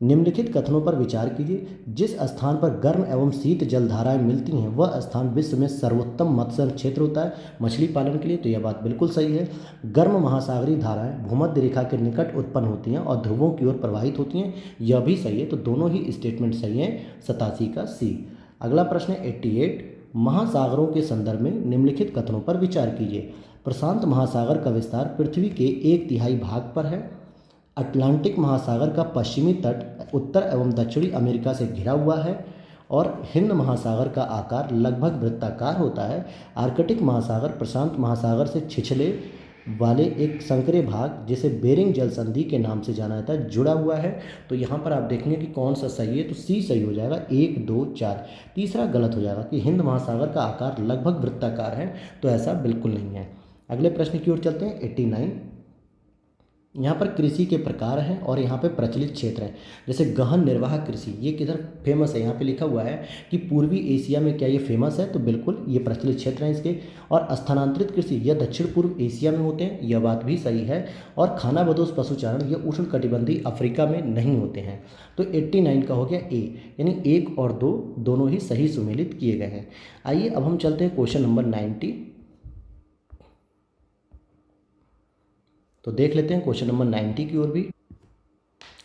निम्नलिखित कथनों पर विचार कीजिए। जिस स्थान पर गर्म एवं शीत जलधाराएं मिलती हैं वह स्थान विश्व में सर्वोत्तम मत्स्य क्षेत्र होता है मछली पालन के लिए, तो यह बात बिल्कुल सही है। गर्म महासागरीय धाराएं भूमध्य रेखा के निकट उत्पन्न होती हैं और ध्रुवों की ओर प्रवाहित होती हैं, यह भी सही है। तो दोनों ही स्टेटमेंट सही हैं, 87 का सी। अगला प्रश्न है 88, महासागरों के संदर्भ में निम्नलिखित कथनों पर विचार कीजिए। प्रशांत महासागर का विस्तार पृथ्वी के 1/3 भाग पर है। अटलांटिक महासागर का पश्चिमी तट उत्तर एवं दक्षिणी अमेरिका से घिरा हुआ है, और हिंद महासागर का आकार लगभग वृत्ताकार होता है। आर्कटिक महासागर प्रशांत महासागर से छिछले वाले एक संकरे भाग जिसे बेरिंग जल संधि के नाम से जाना जाता है जुड़ा हुआ है। तो यहाँ पर आप देखेंगे कि कौन सा सही है, तो सी सही हो जाएगा, 1, 2, 4। तीसरा गलत हो जाएगा कि हिंद महासागर का आकार लगभग वृत्ताकार है, तो ऐसा बिल्कुल नहीं है। अगले प्रश्न की ओर चलते हैं 89। यहाँ पर कृषि के प्रकार हैं और यहाँ पे प्रचलित क्षेत्र हैं, जैसे गहन निर्वाह कृषि, ये किधर फेमस है, यहाँ पे लिखा हुआ है कि पूर्वी एशिया में क्या ये फेमस है, तो बिल्कुल ये प्रचलित क्षेत्र हैं इसके। और स्थानांतरित कृषि यह दक्षिण पूर्व एशिया में होते हैं, यह बात भी सही है। और खानाबदोश पशुचारण ये उष्णकटिबंधीय अफ्रीका में नहीं होते हैं। तो 89 का हो गया ए, यानी 1 और 2 दोनों ही सही सुमेलित किए गए हैं। आइए अब हम चलते हैं क्वेश्चन नंबर 90। तो देख लेते हैं क्वेश्चन नंबर 90 की ओर भी।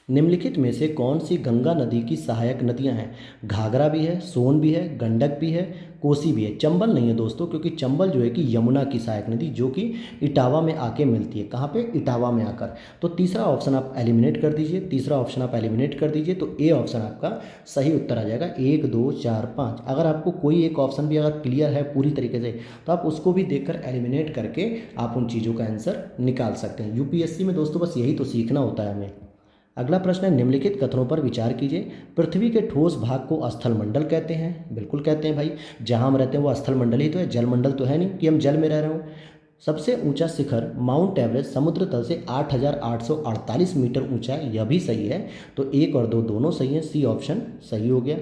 निम्नलिखित में से कौन सी गंगा नदी की सहायक नदियां हैं? घाघरा भी है, सोन भी है, गंडक भी है, कोसी भी है। चंबल नहीं है दोस्तों, क्योंकि चंबल जो है कि यमुना की सहायक नदी जो कि इटावा में आके मिलती है। कहाँ पे? इटावा में आकर। तो तीसरा ऑप्शन आप एलिमिनेट कर दीजिए, तो ए ऑप्शन आपका सही उत्तर आ जाएगा। 1, 2, 4, 5। अगर आपको कोई एक ऑप्शन भी अगर क्लियर है पूरी तरीके से तो आप उसको भी देखकर एलिमिनेट करके आप उन चीज़ों का आंसर निकाल सकते हैं। यूपीएससी में दोस्तों बस यही तो सीखना होता है हमें। अगला प्रश्न है, निम्नलिखित कथनों पर विचार कीजिए। पृथ्वी के ठोस भाग को स्थल मंडल कहते हैं। बिल्कुल कहते हैं भाई, जहां हम रहते हैं वो स्थल मंडल ही तो है, जल मंडल तो है नहीं कि हम जल में रह रहे हो। सबसे ऊंचा शिखर माउंट एवरेस्ट समुद्र तल से 8,848 मीटर ऊंचा है, यह भी सही है। तो 1 और 2 दोनों सही हैं, सी ऑप्शन सही हो गया।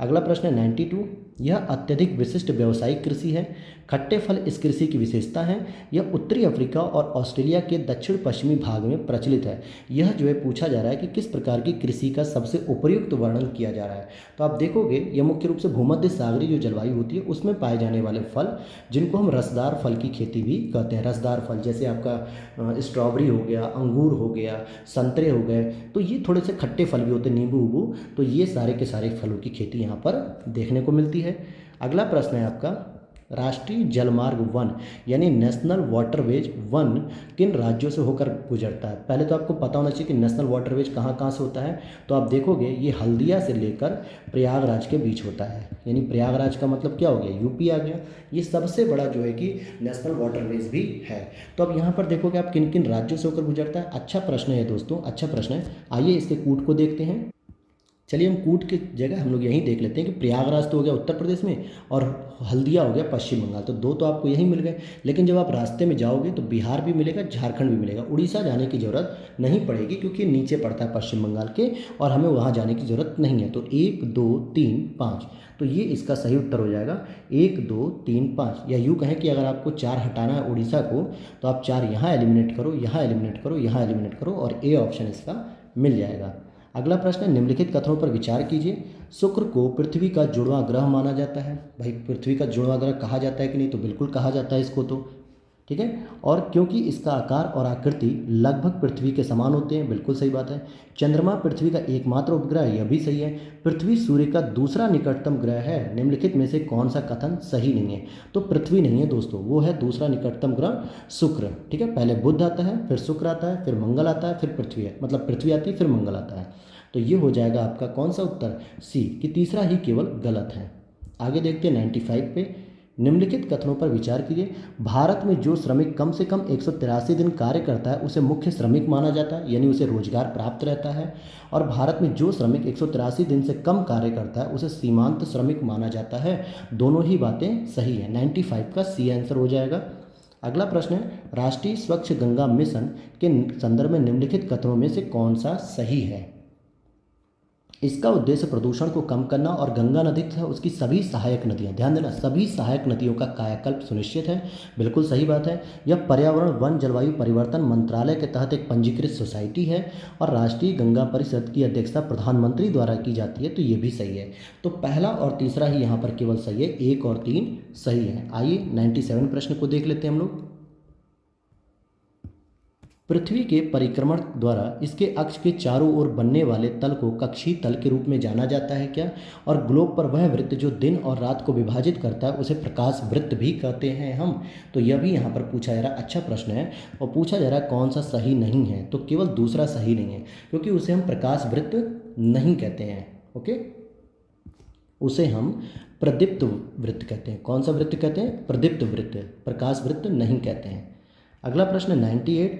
अगला प्रश्न है 92, यह अत्यधिक विशिष्ट व्यावसायिक कृषि है। खट्टे फल इस कृषि की विशेषता है। यह उत्तरी अफ्रीका और ऑस्ट्रेलिया के दक्षिण पश्चिमी भाग में प्रचलित है। यह जो है पूछा जा रहा है कि किस प्रकार की कृषि का सबसे उपयुक्त वर्णन किया जा रहा है। तो आप देखोगे यह मुख्य रूप से भूमध्य सागरीय जो जलवायु होती है उसमें पाए जाने वाले फल, जिनको हम रसदार फल की खेती भी कहते हैं। रसदार फल जैसे आपका स्ट्रॉबेरी हो गया, अंगूर हो गया, संतरे हो गए, तो ये थोड़े से खट्टे फल भी होते हैं, नींबू उबू, तो ये सारे के सारे फलों की खेती यहाँ पर देखने को मिलती है। अगला प्रश्न है आपका, राष्ट्रीय जलमार्ग 1 यानी नेशनल वाटरवेज 1 किन राज्यों से होकर गुजरता है। पहले तो आपको पता होना चाहिए कि नेशनल वाटरवेज कहाँ कहाँ से होता है। तो आप देखोगे ये हल्दिया से लेकर प्रयागराज के बीच होता है, यानी प्रयागराज का मतलब क्या हो गया, यूपी आ गया। ये सबसे बड़ा जो है कि नेशनल वाटरवेज भी है। तो अब यहाँ पर देखोगे आप किन किन राज्यों से होकर गुजरता है। अच्छा प्रश्न है दोस्तों, अच्छा प्रश्न है। आइए इसके कूट को देखते हैं। चलिए हम कूट की जगह हम लोग यहीं देख लेते हैं कि प्रयागराज तो हो गया उत्तर प्रदेश में और हल्दिया हो गया पश्चिम बंगाल, तो दो तो आपको यहीं मिल गए। लेकिन जब आप रास्ते में जाओगे तो बिहार भी मिलेगा, झारखंड भी मिलेगा, उड़ीसा जाने की ज़रूरत नहीं पड़ेगी क्योंकि नीचे पड़ता है पश्चिम बंगाल के और हमें वहाँ जाने की ज़रूरत नहीं है। तो 1 2 3 5, तो ये इसका सही उत्तर हो जाएगा 1 2 3 5। या यूँ कहें कि अगर आपको 4 हटाना है उड़ीसा को तो आप 4 यहाँ एलिमिनेट करो, यहाँ एलिमिनेट करो, यहाँ एलिमिनेट करो और ए ऑप्शन इसका मिल जाएगा। अगला प्रश्न है, निम्नलिखित कथनों पर विचार कीजिए। शुक्र को पृथ्वी का जुड़वां ग्रह माना जाता है। भाई पृथ्वी का जुड़वां ग्रह कहा जाता है कि नहीं, तो बिल्कुल कहा जाता है इसको, तो ठीक है। और क्योंकि इसका आकार और आकृति लगभग पृथ्वी के समान होते हैं, बिल्कुल सही बात है। चंद्रमा पृथ्वी का एकमात्र उपग्रह है, यह भी सही है। पृथ्वी सूर्य का दूसरा निकटतम ग्रह है। निम्नलिखित में से कौन सा कथन सही नहीं है। तो पृथ्वी नहीं है दोस्तों, वो है दूसरा निकटतम ग्रह शुक्र, ठीक है। पहले बुध आता है, फिर शुक्र आता है, फिर मंगल आता है, फिर पृथ्वी है, मतलब पृथ्वी आती है फिर मंगल आता है। तो ये हो जाएगा आपका कौन सा उत्तर, सी, कि तीसरा ही केवल गलत है। आगे देखते हैं 95 पे। निम्नलिखित कथनों पर विचार कीजिए। भारत में जो श्रमिक कम से कम 183 दिन कार्य करता है उसे मुख्य श्रमिक माना जाता है, यानी उसे रोजगार प्राप्त रहता है। और भारत में जो श्रमिक 183 दिन से कम कार्य करता है उसे सीमांत श्रमिक माना जाता है। दोनों ही बातें सही है। 95 का सी आंसर हो जाएगा। अगला प्रश्न है, राष्ट्रीय स्वच्छ गंगा मिशन के संदर्भ में निम्नलिखित कथनों में से कौन सा सही है। इसका उद्देश्य प्रदूषण को कम करना और गंगा नदी तथा उसकी सभी सहायक नदियां, ध्यान देना, सभी सहायक नदियों का कायाकल्प सुनिश्चित है, बिल्कुल सही बात है। यह पर्यावरण वन जलवायु परिवर्तन मंत्रालय के तहत एक पंजीकृत सोसाइटी है और राष्ट्रीय गंगा परिषद की अध्यक्षता प्रधानमंत्री द्वारा की जाती है, तो ये भी सही है। तो पहला और तीसरा ही यहाँ पर केवल सही है, 1 और 3 सही है। आइए 97 प्रश्न को देख लेते हैं हम लोग। पृथ्वी के परिक्रमण द्वारा इसके अक्ष के चारों ओर बनने वाले तल को कक्षीय तल के रूप में जाना जाता है क्या। और ग्लोब पर वह वृत्त जो दिन और रात को विभाजित करता है उसे प्रकाश वृत्त भी कहते हैं हम। तो यह भी यहाँ पर पूछा जा रहा है, अच्छा प्रश्न है। और पूछा जा रहा है कौन सा सही नहीं है, तो केवल दूसरा सही नहीं है क्योंकि उसे हम प्रकाश वृत्त नहीं कहते हैं। ओके, उसे हम प्रदीप्त वृत्त कहते हैं। कौन सा वृत्त कहते हैं, प्रदीप्त वृत्त, प्रकाश वृत्त नहीं कहते हैं। अगला प्रश्न 98,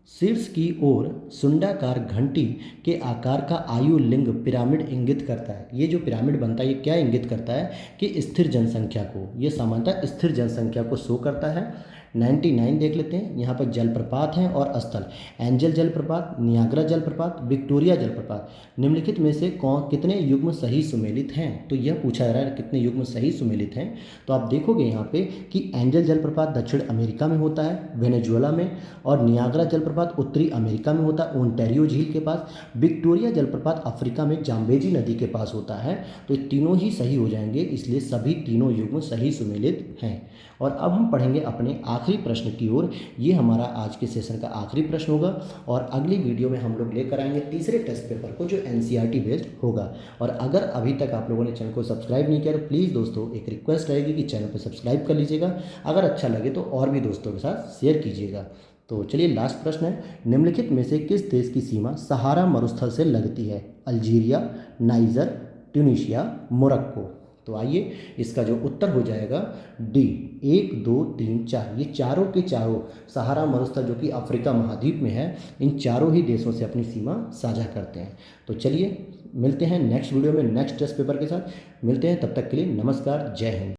शीर्ष की ओर सुंडाकार घंटी के आकार का आयु लिंग पिरामिड इंगित करता है। ये जो पिरामिड बनता है ये क्या इंगित करता है कि स्थिर जनसंख्या को, ये सामान्यतः स्थिर जनसंख्या को शो करता है। 99 देख लेते हैं। यहाँ पर जलप्रपात हैं और स्थल, एंजल जलप्रपात, नियाग्रा जलप्रपात, विक्टोरिया जलप्रपात। निम्नलिखित में से कितने युग्म सही सुमेलित हैं, तो यह पूछा जा रहा है कितने युग्म सही सुमेलित हैं। तो आप देखोगे यहाँ पे कि एंजल जलप्रपात दक्षिण अमेरिका में होता है, वेनेजुएला में, और नियाग्रा जलप्रपात उत्तरी अमेरिका में होता है, ओंटारियो झील के पास। विक्टोरिया जलप्रपात अफ्रीका में जाम्बेजी नदी के पास होता है। तो ये तीनों ही सही हो जाएंगे, इसलिए सभी तीनों युग्म सही सुमेलित हैं। और अब हम पढ़ेंगे अपने आखिरी प्रश्न की ओर। ये हमारा आज के सेशन का आखिरी प्रश्न होगा और अगली वीडियो में हम लोग लेकर आएंगे तीसरे टेस्ट पेपर को जो एनसीईआरटी बेस्ड होगा। और अगर अभी तक आप लोगों ने चैनल को सब्सक्राइब नहीं किया तो प्लीज़ दोस्तों एक रिक्वेस्ट रहेगी कि चैनल को सब्सक्राइब कर लीजिएगा। अगर अच्छा लगे तो और भी दोस्तों के साथ शेयर कीजिएगा। तो चलिए लास्ट प्रश्न है, निम्नलिखित में से किस देश की सीमा सहारा मरुस्थल से लगती है। Algeria, niger, Tunisia, Morocco. तो आइए इसका जो उत्तर हो जाएगा डी, 1 2 3 4। ये चारों के चारों सहारा मरुस्थल जो कि अफ्रीका महाद्वीप में है, इन चारों ही देशों से अपनी सीमा साझा करते हैं। तो चलिए मिलते हैं नेक्स्ट वीडियो में नेक्स्ट टेस्ट पेपर के साथ। मिलते हैं, तब तक के लिए नमस्कार, जय हिंद।